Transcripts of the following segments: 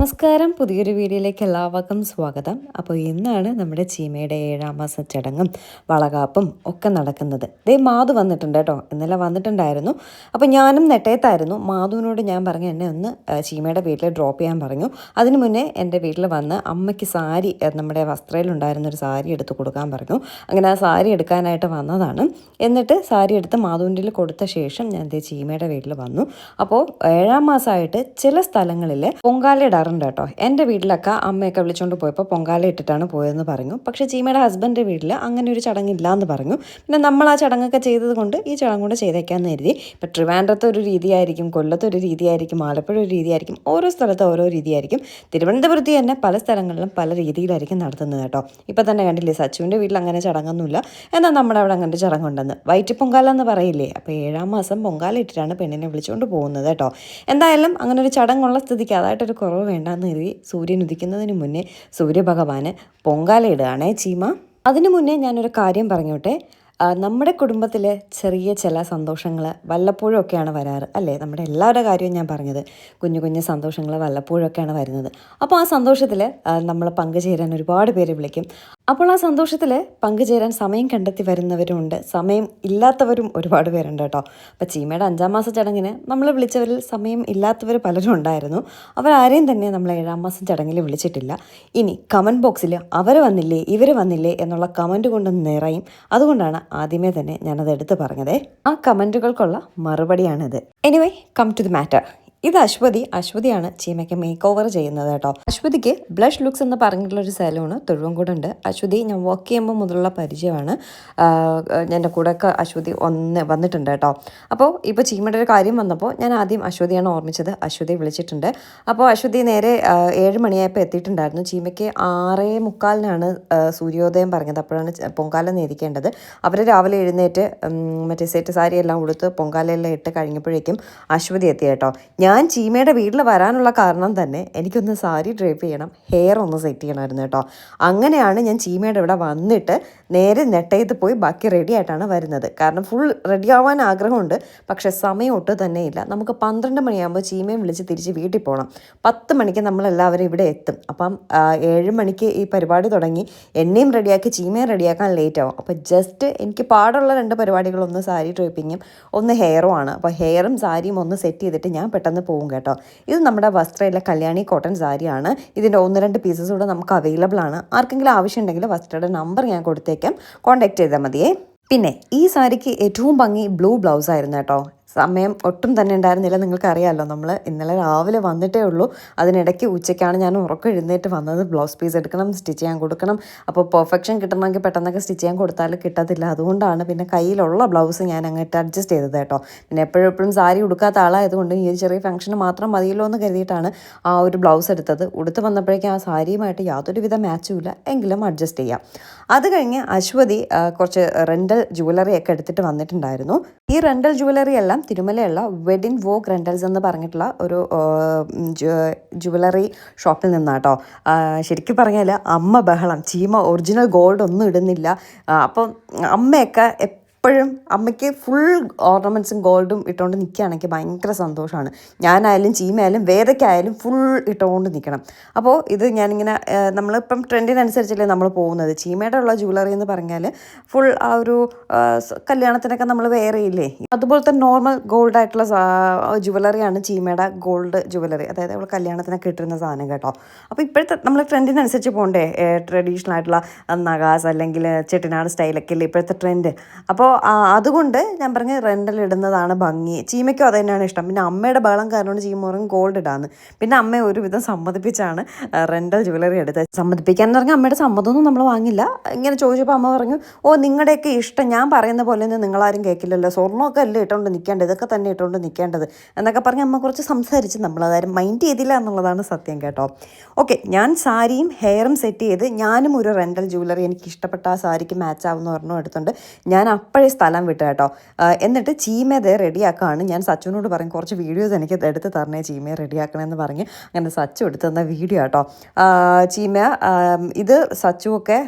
നമസ്കാരം, പുതിയൊരു വീഡിയോയിലേക്ക് എല്ലാവർക്കും സ്വാഗതം. അപ്പോൾ ഇന്നാണ് നമ്മുടെ ചീമയുടെ 7ാം മാസ ചടങ്ങും വളകാപ്പും ഒക്കെ നടക്കുന്നത്. മാധു വന്നിട്ടുണ്ട് കേട്ടോ, ഇന്നലെ വന്നിട്ടുണ്ടായിരുന്നു. അപ്പോൾ ഞാനും നെട്ടയത്തായിരുന്നു. മാധുവിനോട് ഞാൻ പറഞ്ഞു എന്നെ ഒന്ന് ചീമയുടെ വീട്ടിൽ ഡ്രോപ്പ് ചെയ്യാൻ പറഞ്ഞു. അതിന് മുന്നേ എൻ്റെ വീട്ടിൽ വന്ന് അമ്മയ്ക്ക് സാരി, നമ്മുടെ വസ്ത്രയിലുണ്ടായിരുന്നൊരു സാരി എടുത്ത് കൊടുക്കാൻ പറഞ്ഞു. അങ്ങനെ ആ സാരി എടുക്കാനായിട്ട് വന്നതാണ്. എന്നിട്ട് സാരി എടുത്ത് മാധുവിൻ്റെ കൊടുത്ത ശേഷം ഞാൻ ചീമയുടെ വീട്ടിൽ വന്നു. അപ്പോൾ 7ാം മാസമായിട്ട് ചില സ്ഥലങ്ങളിൽ പൊങ്കാല ഇടാറുണ്ട് കേട്ടോ. എൻ്റെ വീട്ടിലൊക്കെ അമ്മയൊക്കെ വിളിച്ചുകൊണ്ട് പോയപ്പോൾ പൊങ്കാല ഇട്ടിട്ടാണ് പോയതെന്ന് പറഞ്ഞു. പക്ഷേ ചീമയുടെ ഹസ്ബൻഡിൻ്റെ വീട്ടിൽ അങ്ങനെ ഒരു ചടങ്ങില്ല എന്ന് പറഞ്ഞു. പിന്നെ നമ്മൾ ആ ചടങ്ങൊക്കെ ചെയ്തത് കൊണ്ട് ഈ ചടങ്ങ് കൂടെ ചെയ്തേക്കാമെന്ന് കരുതി. ഇപ്പം ട്രിവാൻഡ്രത്ത് ഒരു രീതിയായിരിക്കും, കൊല്ലത്ത് ഒരു രീതിയായിരിക്കും, ആലപ്പുഴ ഒരു രീതിയായിരിക്കും, ഓരോ സ്ഥലത്ത് ഓരോ രീതിയായിരിക്കും. തിരുവനന്തപുരത്ത് തന്നെ പല സ്ഥലങ്ങളിലും പല രീതിയിലായിരിക്കും നടത്തുന്നത് കേട്ടോ. ഇപ്പം തന്നെ കണ്ടില്ലേ, സച്ചുവിൻ്റെ വീട്ടിൽ അങ്ങനെ ചടങ്ങൊന്നുമില്ല. എന്നാൽ നമ്മുടെ അവിടെ അങ്ങനെ ചടങ്ങുണ്ടെന്ന്, വയറ്റ് പൊങ്കാല എന്ന് പറയില്ലേ. അപ്പോൾ 7ാം മാസം പൊങ്കാല ഇട്ടിട്ടാണ് പെണ്ണിനെ വിളിച്ചുകൊണ്ട് പോകുന്നത് കേട്ടോ. എന്തായാലും അങ്ങനെ ഒരു ചടങ്ങുള്ള സ്ഥിതിക്ക് അതായിട്ടൊരു കുറവ് വേണ്ടാന്ന് കരുതി സൂര്യൻ ഉദിക്കുന്നതിന് മുന്നേ സൂര്യഭഗവാന് പൊങ്കാല ഇടുകയാണേ ചീമ. അതിനു മുന്നേ ഞാനൊരു കാര്യം പറഞ്ഞോട്ടെ. നമ്മുടെ കുടുംബത്തിൽ ചെറിയ ചില സന്തോഷങ്ങൾ വല്ലപ്പോഴും ഒക്കെയാണ് വരാറ് അല്ലേ. നമ്മുടെ എല്ലാവരുടെ കാര്യവും ഞാൻ പറഞ്ഞത്, കുഞ്ഞു കുഞ്ഞു സന്തോഷങ്ങൾ വല്ലപ്പോഴും ഒക്കെയാണ് വരുന്നത്. അപ്പോൾ ആ സന്തോഷത്തിൽ നമ്മൾ പങ്കുചേരാൻ ഒരുപാട് പേര് വിളിക്കും. അപ്പോൾ ആ സന്തോഷത്തിൽ പങ്കുചേരാൻ സമയം കണ്ടെത്തി വരുന്നവരുമുണ്ട്, സമയം ഇല്ലാത്തവരും ഒരുപാട് പേരുണ്ട് കേട്ടോ. അപ്പോൾ ചീമയുടെ 5ാം മാസ ചടങ്ങിന് നമ്മൾ വിളിച്ചവരിൽ സമയം ഇല്ലാത്തവർ പലരും ഉണ്ടായിരുന്നു. അവരാരെയും തന്നെ നമ്മൾ 7ാം മാസം ചടങ്ങിൽ വിളിച്ചിട്ടില്ല. ഇനി കമൻറ്റ് ബോക്സിൽ അവർ വന്നില്ലേ ഇവർ വന്നില്ലേ എന്നുള്ള കമൻറ്റ് കൊണ്ട് നിറയും. അതുകൊണ്ടാണ് ആദ്യമേ തന്നെ ഞാനത് എടുത്ത് പറഞ്ഞതേ. ആ കമൻറ്റുകൾക്കുള്ള മറുപടിയാണിത്. Anyway, come to the matter. ഇത് അശ്വതിയാണ് ചീമയ്ക്ക് മേക്ക് ഓവർ ചെയ്യുന്നത് കേട്ടോ. അശ്വതിക്ക് ബ്ലഷ് ലുക്സ് എന്ന് പറഞ്ഞിട്ടുള്ളൊരു സലൂണ് തൊഴുവൻകൂടുണ്ട്. അശ്വതി ഞാൻ വർക്ക് ചെയ്യുമ്പോൾ മുതലുള്ള പരിചയമാണ്. എൻ്റെ കൂടെയൊക്കെ അശ്വതി വന്നിട്ടുണ്ട് കേട്ടോ. അപ്പോൾ ഇപ്പോൾ ചീമയുടെ ഒരു കാര്യം വന്നപ്പോൾ ഞാൻ ആദ്യം അശ്വതിയാണ് ഓർമ്മിച്ചത്. അശ്വതി വിളിച്ചിട്ടുണ്ട്. അപ്പോൾ അശ്വതി നേരെ 7 മണിയായപ്പോൾ എത്തിയിട്ടുണ്ടായിരുന്നു. ചീമയ്ക്ക് 6:45 സൂര്യോദയം പറഞ്ഞത്. അപ്പോഴാണ് പൊങ്കാല നേദിക്കേണ്ടത്. അവർ രാവിലെ എഴുന്നേറ്റ് മറ്റേ സെറ്റ് സാരി എല്ലാം ഉടുത്ത് പൊങ്കാലയെല്ലാം ഇട്ട് കഴിഞ്ഞപ്പോഴേക്കും അശ്വതി എത്തി കേട്ടോ. ഞാൻ ചീമയുടെ വീട്ടിൽ വരാനുള്ള കാരണം തന്നെ എനിക്കൊന്ന് സാരി ഡ്രേപ്പ് ചെയ്യണം, ഹെയർ ഒന്ന് സെറ്റ് ചെയ്യണമായിരുന്നു കേട്ടോ. അങ്ങനെയാണ് ഞാൻ ചീമയുടെ ഇവിടെ വന്നിട്ട് നേരെ നെട്ടയത്ത് പോയി ബാക്കി റെഡി ആയിട്ടാണ് വരുന്നത്. കാരണം ഫുൾ റെഡി ആവാൻ ആഗ്രഹമുണ്ട്, പക്ഷേ സമയം ഒട്ടും തന്നെ ഇല്ല. നമുക്ക് 12 മണിയാകുമ്പോൾ ചീമയും വിളിച്ച് തിരിച്ച് വീട്ടിൽ പോകണം. 10 മണിക്ക് നമ്മളെല്ലാവരും ഇവിടെ എത്തും. അപ്പം 7 മണിക്ക് ഈ പരിപാടി തുടങ്ങി എന്നെയും റെഡിയാക്കി ചീമയും റെഡിയാക്കാൻ ലേറ്റ് ആവും. അപ്പോൾ ജസ്റ്റ് എനിക്ക് പാടുള്ള 2 പരിപാടികൾ, ഒന്ന് സാരി ഡ്രേപ്പിങ്ങും ഒന്ന് ഹെയറും ആണ്. അപ്പോൾ ഹെയറും സാരിയും ഒന്ന് സെറ്റ് ചെയ്തിട്ട് ഞാൻ പെട്ടെന്ന് പോകും കേട്ടോ. ഇത് നമ്മുടെ വസ്ത്രയിലെ കല്യാണി കോട്ടൺ സാരിയാണ്. ഇതിൻ്റെ 1-2 പീസസ് കൂടെ നമുക്ക് അവൈലബിൾ ആണ്. ആർക്കെങ്കിലും ആവശ്യമുണ്ടെങ്കിൽ വസ്ത്രയുടെ നമ്പർ ഞാൻ കൊടുത്തേക്കാം, കോൺടാക്ട് ചെയ്താൽ മതിയേ. പിന്നെ ഈ സാരിക്ക് ഏറ്റവും ഭംഗി ബ്ലൂ ബ്ലൗസ് ആയിരുന്നു കേട്ടോ. സമയം ഒട്ടും തന്നെ ഉണ്ടായിരുന്നില്ല. നിങ്ങൾക്കറിയാമല്ലോ, നമ്മൾ ഇന്നലെ രാവിലെ വന്നിട്ടേ ഉള്ളൂ. അതിനിടയ്ക്ക് ഉച്ചയ്ക്കാണ് ഞാൻ ഉറക്കം എഴുന്നേറ്റ് വന്നത്. ബ്ലൗസ് പീസ് എടുക്കണം, സ്റ്റിച്ച് ചെയ്യാൻ കൊടുക്കണം. അപ്പോൾ പെർഫെക്ഷൻ കിട്ടണമെങ്കിൽ പെട്ടെന്നൊക്കെ സ്റ്റിച്ച് ചെയ്യാൻ കൊടുത്താൽ കിട്ടത്തില്ല. അതുകൊണ്ടാണ് പിന്നെ കയ്യിലുള്ള ബ്ലൗസ് ഞാൻ അങ്ങോട്ട് അഡ്ജസ്റ്റ് ചെയ്തത് കേട്ടോ. പിന്നെ എപ്പോഴും സാരി ഉടുക്കാത്ത ആളായതുകൊണ്ട് ഈ ഒരു ചെറിയ ഫംഗ്ഷന് മാത്രം മതിയല്ലോ എന്ന് കരുതിയിട്ടാണ് ആ ഒരു ബ്ലൗസ് എടുത്തത്. ഉടുത്ത് വന്നപ്പോഴേക്കും ആ സാരിയുമായിട്ട് യാതൊരുവിധ മാച്ചും ഇല്ല, എങ്കിലും അഡ്ജസ്റ്റ് ചെയ്യാം. അത് കഴിഞ്ഞ് അശ്വതി കുറച്ച് റെൻ്റൽ ജുവലറി ഒക്കെ എടുത്തിട്ട് വന്നിട്ടുണ്ടായിരുന്നു. ഈ റെൻ്റൽ ജുവലറി എല്ലാം തിരുമലയുള്ള വെഡിങ് വോക്ക് റെൻ്റൽസ് എന്ന് പറഞ്ഞിട്ടുള്ള ഒരു ജുവലറി ഷോപ്പിൽ നിന്നാട്ടോ. ശരിക്കും പറഞ്ഞാൽ അമ്മ ബഹളം, ചീമ ഒറിജിനൽ ഗോൾഡ് ഒന്നും ഇടുന്നില്ല. അപ്പം അമ്മയൊക്കെ എപ്പോഴും അമ്മയ്ക്ക് ഫുൾ ഓർണമെൻറ്റ്സും ഗോൾഡും ഇട്ടുകൊണ്ട് നിൽക്കുകയാണെങ്കിൽ ഭയങ്കര സന്തോഷമാണ്. ഞാനായാലും ചീമയായാലും വേദയ്ക്കായാലും ഫുൾ ഇട്ടുകൊണ്ട് നിൽക്കണം. അപ്പോൾ ഇത് ഞാനിങ്ങനെ നമ്മളിപ്പം ട്രെൻഡിനനുസരിച്ചല്ലേ നമ്മൾ പോകുന്നത്. ചീമയുടെ ഉള്ള ജുവലറി എന്ന് പറഞ്ഞാൽ ഫുൾ ആ ഒരു കല്യാണത്തിനൊക്കെ നമ്മൾ വെയർ ചെയ്യില്ലേ, അതുപോലത്തെ നോർമൽ ഗോൾഡ് ആയിട്ടുള്ള ജുവലറിയാണ് ചീമയുടെ ഗോൾഡ് ജുവലറി. അതായത് അവൾ കല്യാണത്തിനൊക്കെ ഇട്ടിരുന്ന സാധനം കേട്ടോ. അപ്പോൾ ഇപ്പോഴത്തെ നമ്മൾ ട്രെൻഡിനനുസരിച്ച് പോകണ്ടേ, ട്രഡീഷണൽ ആയിട്ടുള്ള നഗാസ് അല്ലെങ്കിൽ ചെട്ടിനാട് സ്റ്റൈലൊക്കെ അല്ലേ ഇപ്പോഴത്തെ ട്രെൻഡ്. അപ്പോൾ അതുകൊണ്ട് ഞാൻ പറഞ്ഞ് റെൻ്റൽ ഇടുന്നതാണ് ഭംഗി. ചീമയ്ക്കും അത് തന്നെയാണ് ഇഷ്ടം. പിന്നെ അമ്മയുടെ ബഹളം കാരണം ചീമ പറയും ഗോൾഡ് ഇടാന്ന്. പിന്നെ അമ്മയെ ഒരുവിധം സമ്മതിപ്പിച്ചാണ് റെൻ്റൽ ജുവലറി എടുത്തത്. സമ്മതിപ്പിക്കാൻ എന്ന് പറഞ്ഞാൽ അമ്മയുടെ സമ്മതമൊന്നും നമ്മൾ വാങ്ങില്ല. ഇങ്ങനെ ചോദിച്ചപ്പോൾ അമ്മ പറഞ്ഞു, ഓ നിങ്ങളുടെയൊക്കെ ഇഷ്ടം, ഞാൻ പറയുന്ന പോലെ ഒന്നും നിങ്ങളാരും കേൾക്കില്ലല്ലോ, സ്വർണ്ണമൊക്കെ അല്ലേ ഇട്ടുകൊണ്ട് നിൽക്കേണ്ടത്, ഇതൊക്കെ തന്നെ ഇട്ടുകൊണ്ട് നിൽക്കേണ്ടത് എന്നൊക്കെ പറഞ്ഞ് അമ്മ കുറച്ച് സംസാരിച്ച് നമ്മളതാരും മൈൻഡ് ചെയ്തില്ല എന്നുള്ളതാണ് സത്യം കേട്ടോ. ഓക്കെ, ഞാൻ സാരിയും ഹെയറും സെറ്റ് ചെയ്ത് ഞാനും ഒരു റെൻ്റൽ ജുവലറി എനിക്ക് ഇഷ്ടപ്പെട്ട ആ സാരിക്ക് മാച്ച് ആവുന്ന ഒരെണ്ണം എടുത്തുകൊണ്ട് ഞാൻ അപ്പോഴേ സ്ഥലം വിട്ടു കേട്ടോ. എന്നിട്ട് ചീമയെ റെഡിയാക്കുകയാണ്. ഞാൻ സച്ചുവിനോട് പറയും കുറച്ച് വീഡിയോസ് എനിക്ക് എടുത്ത് തരണേ ചീമയെ റെഡിയാക്കണമെന്ന് പറഞ്ഞ് അങ്ങനെ സച്ചു എടുത്ത് തന്ന വീഡിയോ കേട്ടോ. ചീമ ഇത് സച്ചുവൊക്കെ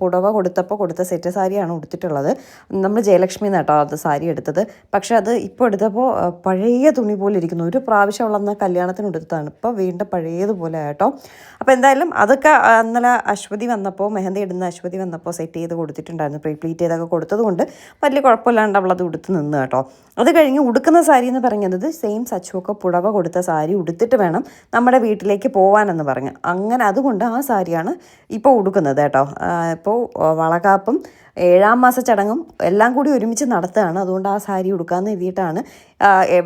പുടവ കൊടുത്ത സെറ്റ് സാരിയാണ് ഉടുത്തിട്ടുള്ളത്. നമ്മൾ ജയലക്ഷ്മി കേട്ടോ അത് സാരി എടുത്തത്. പക്ഷെ അത് ഇപ്പോൾ എടുത്തപ്പോൾ പഴയ തുണി പോലെ ഇരിക്കുന്നു. ഒരു പ്രാവശ്യം ഉള്ളന്ന് കല്യാണത്തിന് എടുത്തതാണ്, ഇപ്പോൾ വീണ്ടും പഴയതുപോലെ കേട്ടോ. അപ്പോൾ എന്തായാലും അതൊക്കെ ഇന്നലെ അശ്വതി വന്നപ്പോൾ, മെഹന്തി ഇടുന്ന അശ്വതി വന്നപ്പോൾ സെറ്റ് ചെയ്ത് കൊടുത്തിട്ടുണ്ടായിരുന്നു. പ്രീപ്ലീറ്റ് ചെയ്തൊക്കെ കൊടുത്തത് കൊണ്ട് വലിയ കുഴപ്പമില്ലാണ്ട് അവളത് ഉടുത്ത് നിന്ന് കേട്ടോ. അത് കഴിഞ്ഞ് ഉടുക്കുന്ന സാരി എന്ന് പറയുന്നത് സെയിം സച്ചുവൊക്കെ പുടവ കൊടുത്ത സാരി ഉടുത്തിട്ട് വേണം നമ്മുടെ വീട്ടിലേക്ക് പോകാനെന്ന് പറഞ്ഞു. അങ്ങനെ അതുകൊണ്ട് ആ സാരിയാണ് ഇപ്പോൾ ഉടുക്കുന്നത് കേട്ടോ. ഇപ്പോൾ വളകാപ്പും 7ാം മാസ ചടങ്ങും എല്ലാം കൂടി ഒരുമിച്ച് നടത്തുകയാണ്. അതുകൊണ്ട് ആ സാരി ഉടുക്കാമെന്ന് എഴുതിയിട്ടാണ്.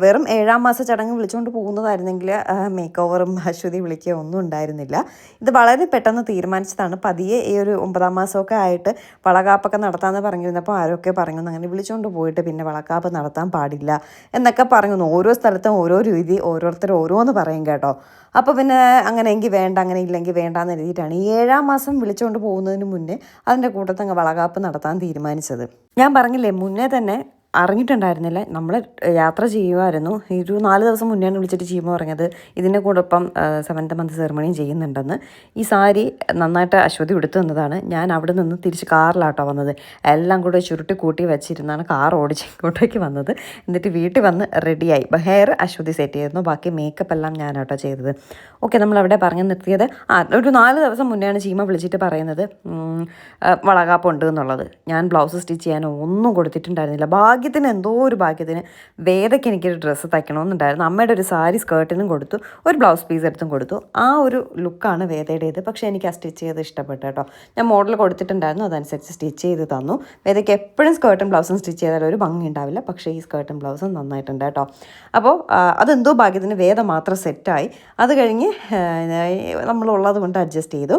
വെറും 7ാം മാസ ചടങ്ങ് വിളിച്ചുകൊണ്ട് പോകുന്നതായിരുന്നെങ്കിൽ മേക്ക് ഓവറും അശ്വതി വിളിക്കുകയോ ഒന്നും ഉണ്ടായിരുന്നില്ല. ഇത് വളരെ പെട്ടെന്ന് തീരുമാനിച്ചതാണ്. പതിയെ ഈ ഒരു 9ാം മാസമൊക്കെ ആയിട്ട് വളകാപ്പൊക്കെ നടത്താമെന്ന് പറഞ്ഞിരുന്നപ്പോൾ ആരൊക്കെ പറഞ്ഞു അങ്ങനെ വിളിച്ചുകൊണ്ട് പോയിട്ട് പിന്നെ വളക്കാപ്പ് നടത്താൻ പാടില്ല എന്നൊക്കെ പറഞ്ഞു. ഓരോ സ്ഥലത്തും ഓരോ രീതി, ഓരോരുത്തർ ഓരോന്ന് പറയും കേട്ടോ. അപ്പോൾ പിന്നെ അങ്ങനെയെങ്കിൽ വേണ്ട, അങ്ങനെ ഇല്ലെങ്കിൽ വേണ്ടാന്ന് എഴുതിയിട്ടാണ് ഈ 7ാം മാസം വിളിച്ചുകൊണ്ട് പോകുന്നതിന് മുന്നേ അതിൻ്റെ കൂട്ടത്തങ്ങ് വളകാപ്പ് നടത്താൻ തീരുമാനിച്ചത്. ഞാൻ പറഞ്ഞില്ലേ മുന്നേ തന്നെ അറിഞ്ഞിട്ടുണ്ടായിരുന്നില്ല. നമ്മൾ യാത്ര ചെയ്യുമായിരുന്നു. ഒരു 4 ദിവസം മുന്നെയാണ് വിളിച്ചിട്ട് ചെയ്യുമ്പോൾ പറഞ്ഞത് ഇതിൻ്റെ കൂടെ ഇപ്പം 7th മന്ത് സെറിമണിയും ചെയ്യുന്നുണ്ടെന്ന്. ഈ സാരി നന്നായിട്ട് അശ്വതി ഉടുത്തു തന്നതാണ്. ഞാൻ അവിടെ നിന്ന് തിരിച്ച് കാറിലാട്ടോ വന്നത്. എല്ലാം കൂടെ ചുരുട്ടി കൂട്ടി വെച്ചിരുന്നാണ് കാർ ഓടിച്ച് ഇങ്ങോട്ടേക്ക് വന്നത്. എന്നിട്ട് വീട്ടിൽ വന്ന് റെഡിയായി. ഹെയർ അശ്വതി സെറ്റ് ചെയ്തിരുന്നു, ബാക്കി മേക്കപ്പ് എല്ലാം ഞാനാട്ടോ ചെയ്തത്. ഓക്കെ, നമ്മളവിടെ പറഞ്ഞു നിർത്തിയത് ഒരു 4 ദിവസം മുന്നെയാണ് ചീമ വിളിച്ചിട്ട് പറയുന്നത് വളകാപ്പുണ്ട് എന്നുള്ളത്. ഞാൻ ബ്ലൗസ് സ്റ്റിച്ച് ചെയ്യാനോ ഒന്നും കൊടുത്തിട്ടുണ്ടായിരുന്നില്ല. ഭാഗ്യത്തിന് എന്തോ ഒരു ഭാഗ്യത്തിന് വേദയ്ക്ക് എനിക്കൊരു ഡ്രസ്സ് തയ്ക്കണമെന്നുണ്ടായിരുന്നു. അമ്മയുടെ ഒരു സാരി സ്കേർട്ടിനും കൊടുത്തു, ഒരു ബ്ലൗസ് പീസ് എടുത്തും കൊടുത്തു. ആ ഒരു ലുക്കാണ് വേദയുടേത്. പക്ഷേ എനിക്ക് ആ സ്റ്റിച്ച് ചെയ്ത് ഇഷ്ടപ്പെട്ടു കേട്ടോ. ഞാൻ മോഡൽ കൊടുത്തിട്ടുണ്ടായിരുന്നു, അതനുസരിച്ച് സ്റ്റിച്ച് ചെയ്ത് തന്നു. വേദയ്ക്ക് എപ്പോഴും സ്കേർട്ടും ബ്ലൗസും സ്റ്റിച്ച് ചെയ്താൽ ഒരു ഭംഗി ഉണ്ടാവില്ല, പക്ഷേ ഈ സ്കേർട്ടും ബ്ലൗസും നന്നായിട്ടുണ്ട് കേട്ടോ. അപ്പോൾ അതെന്തോ ഭാഗ്യത്തിന് വേദ മാത്രം സെറ്റായി. അത് കഴിഞ്ഞ് നമ്മളുള്ളത് കൊണ്ട് അഡ്ജസ്റ്റ് ചെയ്തു.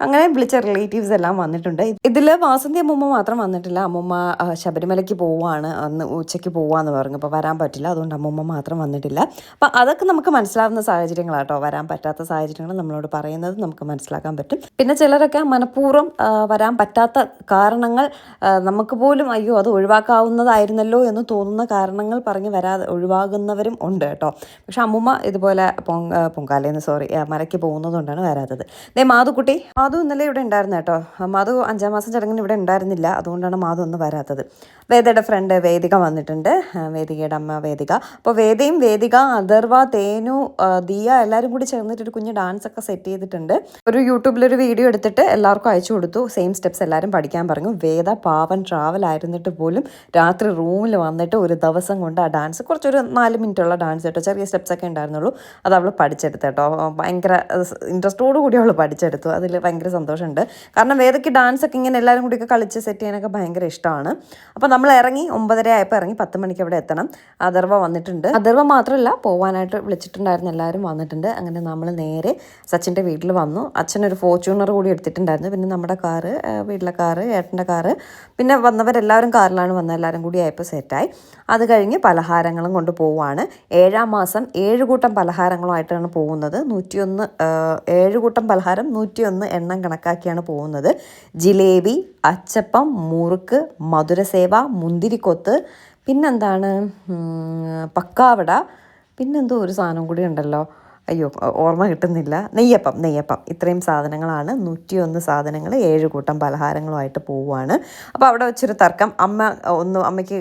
അങ്ങനെ വിളിച്ച റിലേറ്റീവ്സ് എല്ലാം വന്നിട്ടുണ്ട്. ഇതിൽ വാസന്തി അമ്മൂമ്മ മാത്രം വന്നിട്ടില്ല. അമ്മൂമ്മ ശബരിമലയ്ക്ക് പോവുകയാണ്, അന്ന് ഉച്ചയ്ക്ക് പോവാന്ന് പറഞ്ഞു. അപ്പോൾ വരാൻ പറ്റില്ല, അതുകൊണ്ട് അമ്മൂമ്മ മാത്രം വന്നിട്ടില്ല. അപ്പം അതൊക്കെ നമുക്ക് മനസ്സിലാവുന്ന സാഹചര്യങ്ങളാട്ടോ. വരാൻ പറ്റാത്ത സാഹചര്യങ്ങൾ നമ്മളോട് പറയുന്നത് നമുക്ക് മനസ്സിലാക്കാൻ പറ്റും. പിന്നെ ചിലരൊക്കെ മനഃപൂർവ്വം വരാൻ പറ്റാത്ത കാരണങ്ങൾ നമുക്ക് പോലും അയ്യോ അത് ഒഴിവാക്കാവുന്നതായിരുന്നല്ലോ എന്ന് തോന്നുന്ന കാരണങ്ങൾ പറഞ്ഞ് വരാതെ ഒഴിവാകുന്നവരും ഉണ്ട് കേട്ടോ. പക്ഷെ അമ്മൂമ്മ ഇതുപോലെ പൊങ്കാലയെന്ന് മലയ്ക്ക് പോകുന്നതുകൊണ്ടാണ് വരാത്തത്. മാധുക്കുട്ടി ഇന്നലെ ഇവിടെ ഉണ്ടായിരുന്നു കേട്ടോ. മാധു 5ാം മാസം ചടങ്ങിന് ഇവിടെ ഉണ്ടായിരുന്നില്ല, അതുകൊണ്ടാണ് മാധു ഒന്ന് വരാത്തത്. വേദയുടെ ഫ്രണ്ട് വേദിക വന്നിട്ടുണ്ട്, വേദികയുടെ അമ്മ വേദിക. അപ്പോൾ വേദയും വേദിക, അഥർവ, തേനു, ദിയ എല്ലാവരും കൂടി ചേർന്നിട്ടൊരു കുഞ്ഞ് ഡാൻസ് ഒക്കെ സെറ്റ് ചെയ്തിട്ടുണ്ട്. ഒരു യൂട്യൂബിലൊരു വീഡിയോ എടുത്തിട്ട് എല്ലാവർക്കും അയച്ചു കൊടുത്തു. സെയിം സ്റ്റെപ്സ് എല്ലാവരും പഠിക്കാൻ പറഞ്ഞു. വേദ പാവൻ ട്രാവൽ ആയിരുന്നിട്ട് പോലും രാത്രി റൂമിൽ വന്നിട്ട് ഒരു ദിവസം കൊണ്ട് ആ ഡാൻസ് കുറച്ചൊരു 4 മിനിറ്റുള്ള ഡാൻസ് കേട്ടോ, ചെറിയ സ്റ്റെപ്സൊക്കെ ഉണ്ടായിരുന്നുള്ളൂ, അത് അവൾ പഠിച്ചെടുത്തു കേട്ടോ. ഭയങ്കര ഇൻട്രസ്റ്റോടു കൂടി അവൾ പഠിച്ചെടുത്തു. അതിൽ ഭയങ്കര സന്തോഷമുണ്ട്. കാരണം വേദയ്ക്ക് ഡാൻസൊക്കെ ഇങ്ങനെ എല്ലാവരും കൂടിയൊക്കെ കളിച്ച് സെറ്റ് ചെയ്യാനൊക്കെ ഭയങ്കര ഇഷ്ടമാണ്. അപ്പോൾ നമ്മൾ ഇറങ്ങി 9:30 ആയപ്പോൾ ഇറങ്ങി 10 മണിക്ക് അവിടെ എത്തണം. അഥർവ വന്നിട്ടുണ്ട്. അഥർവ മാത്രമല്ല പോകാനായിട്ട് വിളിച്ചിട്ടുണ്ടായിരുന്ന എല്ലാവരും വന്നിട്ടുണ്ട്. അങ്ങനെ നമ്മൾ നേരെ സച്ചിൻ്റെ വീട്ടിൽ വന്നു. അച്ഛനൊരു ഫോർച്യൂണർ കൂടി എടുത്തിട്ടുണ്ടായിരുന്നു. പിന്നെ നമ്മുടെ കാറ്, വീട്ടിലെ കാറ്, ഏട്ടൻ്റെ കാറ്, പിന്നെ വന്നവരെല്ലാവരും കാറിലാണ് വന്നത്. എല്ലാവരും കൂടി ആയപ്പോൾ സെറ്റായി. അത് കഴിഞ്ഞ് പലഹാരങ്ങളും കൊണ്ട് പോവുകയാണ്. 7ാം മാസം 7 കൂട്ടം പലഹാരങ്ങളുമായിട്ടാണ് പോകുന്നത്. 7 കൂട്ടം പലഹാരം 101 എണ്ണം കണക്കാക്കിയാണ് പോകുന്നത്. ജിലേബി, അച്ചപ്പം, മുറുക്ക്, മധുരസേവ, മുന്തിരിക്കൊത്ത്, പിന്നെന്താണ് പക്കാവട, പിന്നെന്തോ ഒരു സാധനം കൂടി ഉണ്ടല്ലോ, അയ്യോ ഓർമ്മ കിട്ടുന്നില്ല, നെയ്യപ്പം. ഇത്രയും സാധനങ്ങളാണ്, 101 സാധനങ്ങൾ 7 കൂട്ടം പലഹാരങ്ങളുമായിട്ട് പോവുകയാണ്. അപ്പോൾ അവിടെ വെച്ചൊരു തർക്കം. അമ്മയ്ക്ക്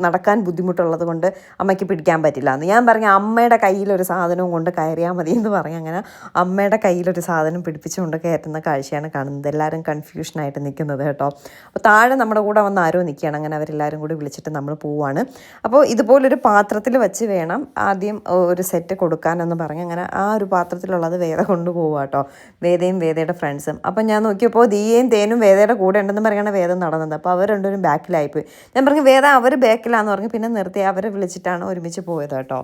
നടക്കാൻ ബുദ്ധിമുട്ടുള്ളത് കൊണ്ട് അമ്മയ്ക്ക് പിടിക്കാൻ പറ്റില്ല എന്ന് ഞാൻ പറഞ്ഞു. അമ്മയുടെ കയ്യിലൊരു സാധനവും കൊണ്ട് കയറിയാൽ മതി എന്ന് പറഞ്ഞു. അങ്ങനെ അമ്മയുടെ കയ്യിലൊരു സാധനം പിടിപ്പിച്ചുകൊണ്ട് കയറ്റുന്ന കാഴ്ചയാണ് കാണുന്നത്. എല്ലാവരും കൺഫ്യൂഷനായിട്ട് നിൽക്കുന്നത് കേട്ടോ. അപ്പോൾ താഴെ നമ്മുടെ കൂടെ വന്ന് ആരോ നിൽക്കുകയാണ്. അങ്ങനെ അവരെല്ലാവരും കൂടി വിളിച്ചിട്ട് നമ്മൾ പോവുകയാണ്. അപ്പോൾ ഇതുപോലൊരു പാത്രത്തിൽ വെച്ച് വേണം ആദ്യം ഒരു സെറ്റ് കൊടുക്കാനെന്ന് പറഞ്ഞ് അങ്ങനെ ആ ഒരു പാത്രത്തിലുള്ളത് വേദ കൊണ്ടുപോവുക കേട്ടോ, വേദയും വേദയുടെ ഫ്രണ്ട്സും. അപ്പം ഞാൻ നോക്കിയപ്പോൾ ദിയയും തേനും വേദയുടെ കൂടെ ഉണ്ടെന്ന് പറയുകയാണ് വേദ നടന്നത്. അപ്പോൾ അവർ രണ്ടുപേരും ബാക്കിലായിപ്പോയി. ഞാൻ പറഞ്ഞു വേദ അവർ ബാക്കിലാന്ന് പറഞ്ഞു. പിന്നെ നിർത്തി അവരെ വിളിച്ചിട്ടാണ് ഒരുമിച്ച് പോയത് കേട്ടോ.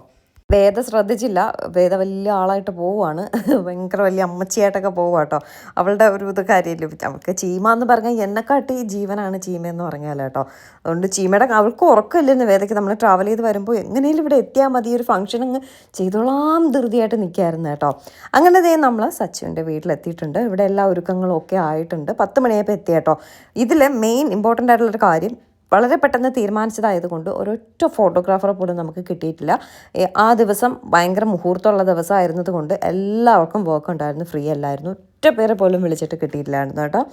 വേദ ശ്രദ്ധിച്ചില്ല. വേദ വലിയ ആളായിട്ട് പോവുകയാണ്, ഭയങ്കര വലിയ അമ്മച്ചിയായിട്ടൊക്കെ പോവുക കേട്ടോ. അവളുടെ ഒരു ഇത് കാര്യമില്ല. അവൾക്ക് ചീമ എന്ന് പറഞ്ഞാൽ എന്നെക്കാട്ടി ജീവനാണ് ചീമയെന്ന് പറഞ്ഞാൽ കേട്ടോ. അതുകൊണ്ട് ചീമയുടെ അവൾക്ക് ഉറക്കമില്ലെന്ന് വേദയ്ക്ക്. നമ്മൾ ട്രാവൽ ചെയ്ത് വരുമ്പോൾ എങ്ങനെയും ഇവിടെ എത്തിയാൽ മതി, ഒരു ഫംഗ്ഷൻ അങ്ങ് ചെയ്തോളാം ധൃതിയായിട്ട് നിൽക്കായിരുന്നു കേട്ടോ. അങ്ങനെ നമ്മൾ സച്ചുവിൻ്റെ വീട്ടിലെത്തിയിട്ടുണ്ട്. ഇവിടെ എല്ലാ ഒരുക്കങ്ങളും ഒക്കെ ആയിട്ടുണ്ട്. 10 മണിയായപ്പോൾ എത്തി കേട്ടോ. ഇതിൽ മെയിൻ ഇമ്പോർട്ടൻ്റ് ആയിട്ടുള്ളൊരു കാര്യം, വളരെ പെട്ടെന്ന് തീരുമാനിച്ചതായതുകൊണ്ട് ഒരൊറ്റ ഫോട്ടോഗ്രാഫറെ പോലും നമുക്ക് കിട്ടിയിട്ടില്ല. ആ ദിവസം ഭയങ്കര മുഹൂർത്തമുള്ള ദിവസമായിരുന്നത് കൊണ്ട് എല്ലാവർക്കും വർക്ക് ഉണ്ടായിരുന്നു, ഫ്രീ അല്ലായിരുന്നു. ഒറ്റ പേരെ പോലും വിളിച്ചിട്ട് കിട്ടിയിട്ടില്ലായിരുന്നു കേട്ടോ.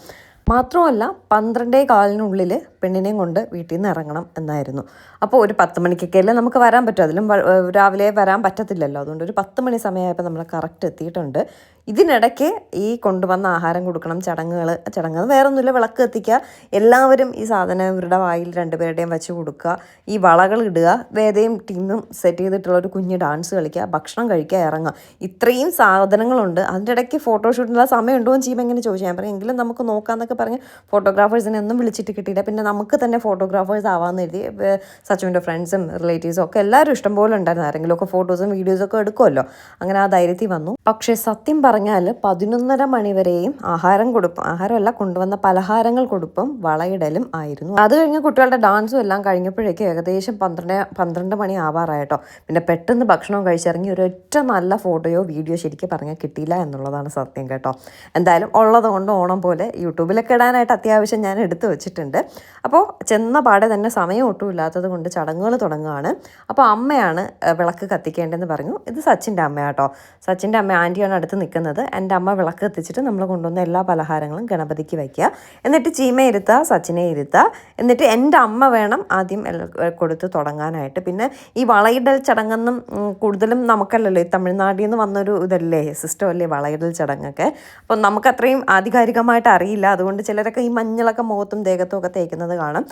മാത്രമല്ല 12:15 പെണ്ണിനെയും കൊണ്ട് വീട്ടിൽ നിന്ന് ഇറങ്ങണം എന്നായിരുന്നു. അപ്പോൾ ഒരു 10 മണിക്കൊക്കെയല്ലേ നമുക്ക് വരാൻ പറ്റും, അതിലും രാവിലെ വരാൻ പറ്റത്തില്ലല്ലോ. അതുകൊണ്ട് ഒരു 10 മണി സമയമായപ്പോൾ നമ്മൾ കറക്റ്റ് എത്തിയിട്ടുണ്ട്. ഇതിനിടയ്ക്ക് ഈ കൊണ്ടുവന്ന ആഹാരം കൊടുക്കണം, ചടങ്ങ് വേറൊന്നുമില്ല, വിളക്ക് കത്തിക്കുക, എല്ലാവരും ഈ സാധനം ഇവരുടെ വായിൽ രണ്ടുപേരുടെയും വെച്ച് കൊടുക്കുക, ഈ വളകൾ ഇടുക, വേദയും ടീമും സെറ്റ് ചെയ്തിട്ടുള്ള ഒരു കുഞ്ഞ് ഡാൻസ് കളിക്കുക, ഭക്ഷണം കഴിക്കുക, ഇറങ്ങുക. ഇത്രയും സാധനങ്ങളുണ്ട്. അതിൻ്റെ ഇടയ്ക്ക് ഫോട്ടോഷൂട്ടിനുള്ള സമയം ഉണ്ടോ എന്ന് ചെയ്യുമ്പോൾ എങ്ങനെ ചോദിച്ചാൽ ഞാൻ പറയും എങ്കിലും നമുക്ക് നോക്കാമെന്നൊക്കെ പറഞ്ഞ് ഫോട്ടോഗ്രാഫേഴ്സിനെ ഒന്നും വിളിച്ചിട്ട് കിട്ടിയില്ല. പിന്നെ നമുക്ക് തന്നെ ഫോട്ടോഗ്രാഫേഴ്സ് ആവാമെന്ന് എഴുതി സച്ചുവിൻ്റെ ഫ്രണ്ട്സും റിലേറ്റീവ്സും ഒക്കെ എല്ലാവരും ഇഷ്ടംപോലെ ഉണ്ടായിരുന്നു. ആരെങ്കിലുമൊക്കെ ഫോട്ടോസും വീഡിയോസൊക്കെ എടുക്കുമല്ലോ. അങ്ങനെ ആ ധൈര്യത്തിൽ വന്നു. പക്ഷേ സത്യം പറഞ്ഞാൽ 11:30 മണി വരെയും ആഹാരമല്ല, കൊണ്ടുവന്ന പലഹാരങ്ങൾ കൊടുപ്പും വളയിടലും ആയിരുന്നു. അത് കഴിഞ്ഞ് കുട്ടികളുടെ ഡാൻസും എല്ലാം കഴിഞ്ഞപ്പോഴേക്കും ഏകദേശം 12 മണി ആവാറായിട്ടോ. പിന്നെ പെട്ടെന്ന് ഭക്ഷണം കഴിച്ചിറങ്ങി ഒരൊറ്റ നല്ല ഫോട്ടോയോ വീഡിയോ ശരിക്കും പറഞ്ഞാൽ കിട്ടിയില്ല എന്നുള്ളതാണ് സത്യം കേട്ടോ. എന്തായാലും ഉള്ളത് കൊണ്ട് ഓണം പോലെ യൂട്യൂബിലൊക്കെ ഇടാനായിട്ട് അത്യാവശ്യം ഞാൻ എടുത്തു വെച്ചിട്ടുണ്ട്. അപ്പോൾ ചെന്ന പാടെ തന്നെ സമയം ഒട്ടും ഇല്ലാത്തത് കൊണ്ട് ചടങ്ങുകൾ തുടങ്ങുകയാണ്. അപ്പോൾ അമ്മയാണ് വിളക്ക് കത്തിക്കേണ്ടതെന്ന് പറഞ്ഞു. ഇത് സച്ചിൻ്റെ അമ്മയാട്ടോ. സച്ചിൻ്റെ അമ്മ ആൻറ്റിയാണ് അടുത്ത് നിൽക്കുന്നത്. എൻ്റെ അമ്മ വിളക്ക് കത്തിച്ചിട്ട് നമ്മൾ കൊണ്ടുവന്ന എല്ലാ പലഹാരങ്ങളും ഗണപതിക്ക് വയ്ക്കുക. എന്നിട്ട് ചീമയെ ഇരുത്തുക, സച്ചിനെ ഇരുത്തുക. എന്നിട്ട് എൻ്റെ അമ്മ വേണം ആദ്യം കൊടുത്ത് തുടങ്ങാനായിട്ട്. പിന്നെ ഈ വളയിടൽ ചടങ്ങെന്നും കൂടുതലും നമുക്കല്ലല്ലോ, ഈ തമിഴ്നാട്ടിൽ നിന്ന് വന്നൊരു ഇതല്ലേ, സിസ്റ്റം അല്ലേ വളയിടൽ ചടങ്ങൊക്കെ. അപ്പം നമുക്കത്രയും ആധികാരികമായിട്ട് അറിയില്ല. അതുകൊണ്ട് ചിലരൊക്കെ ഈ മഞ്ഞളൊക്കെ മുഖത്തും ദേഹത്തും ഒക്കെ തേക്കുന്നത് കാണാം.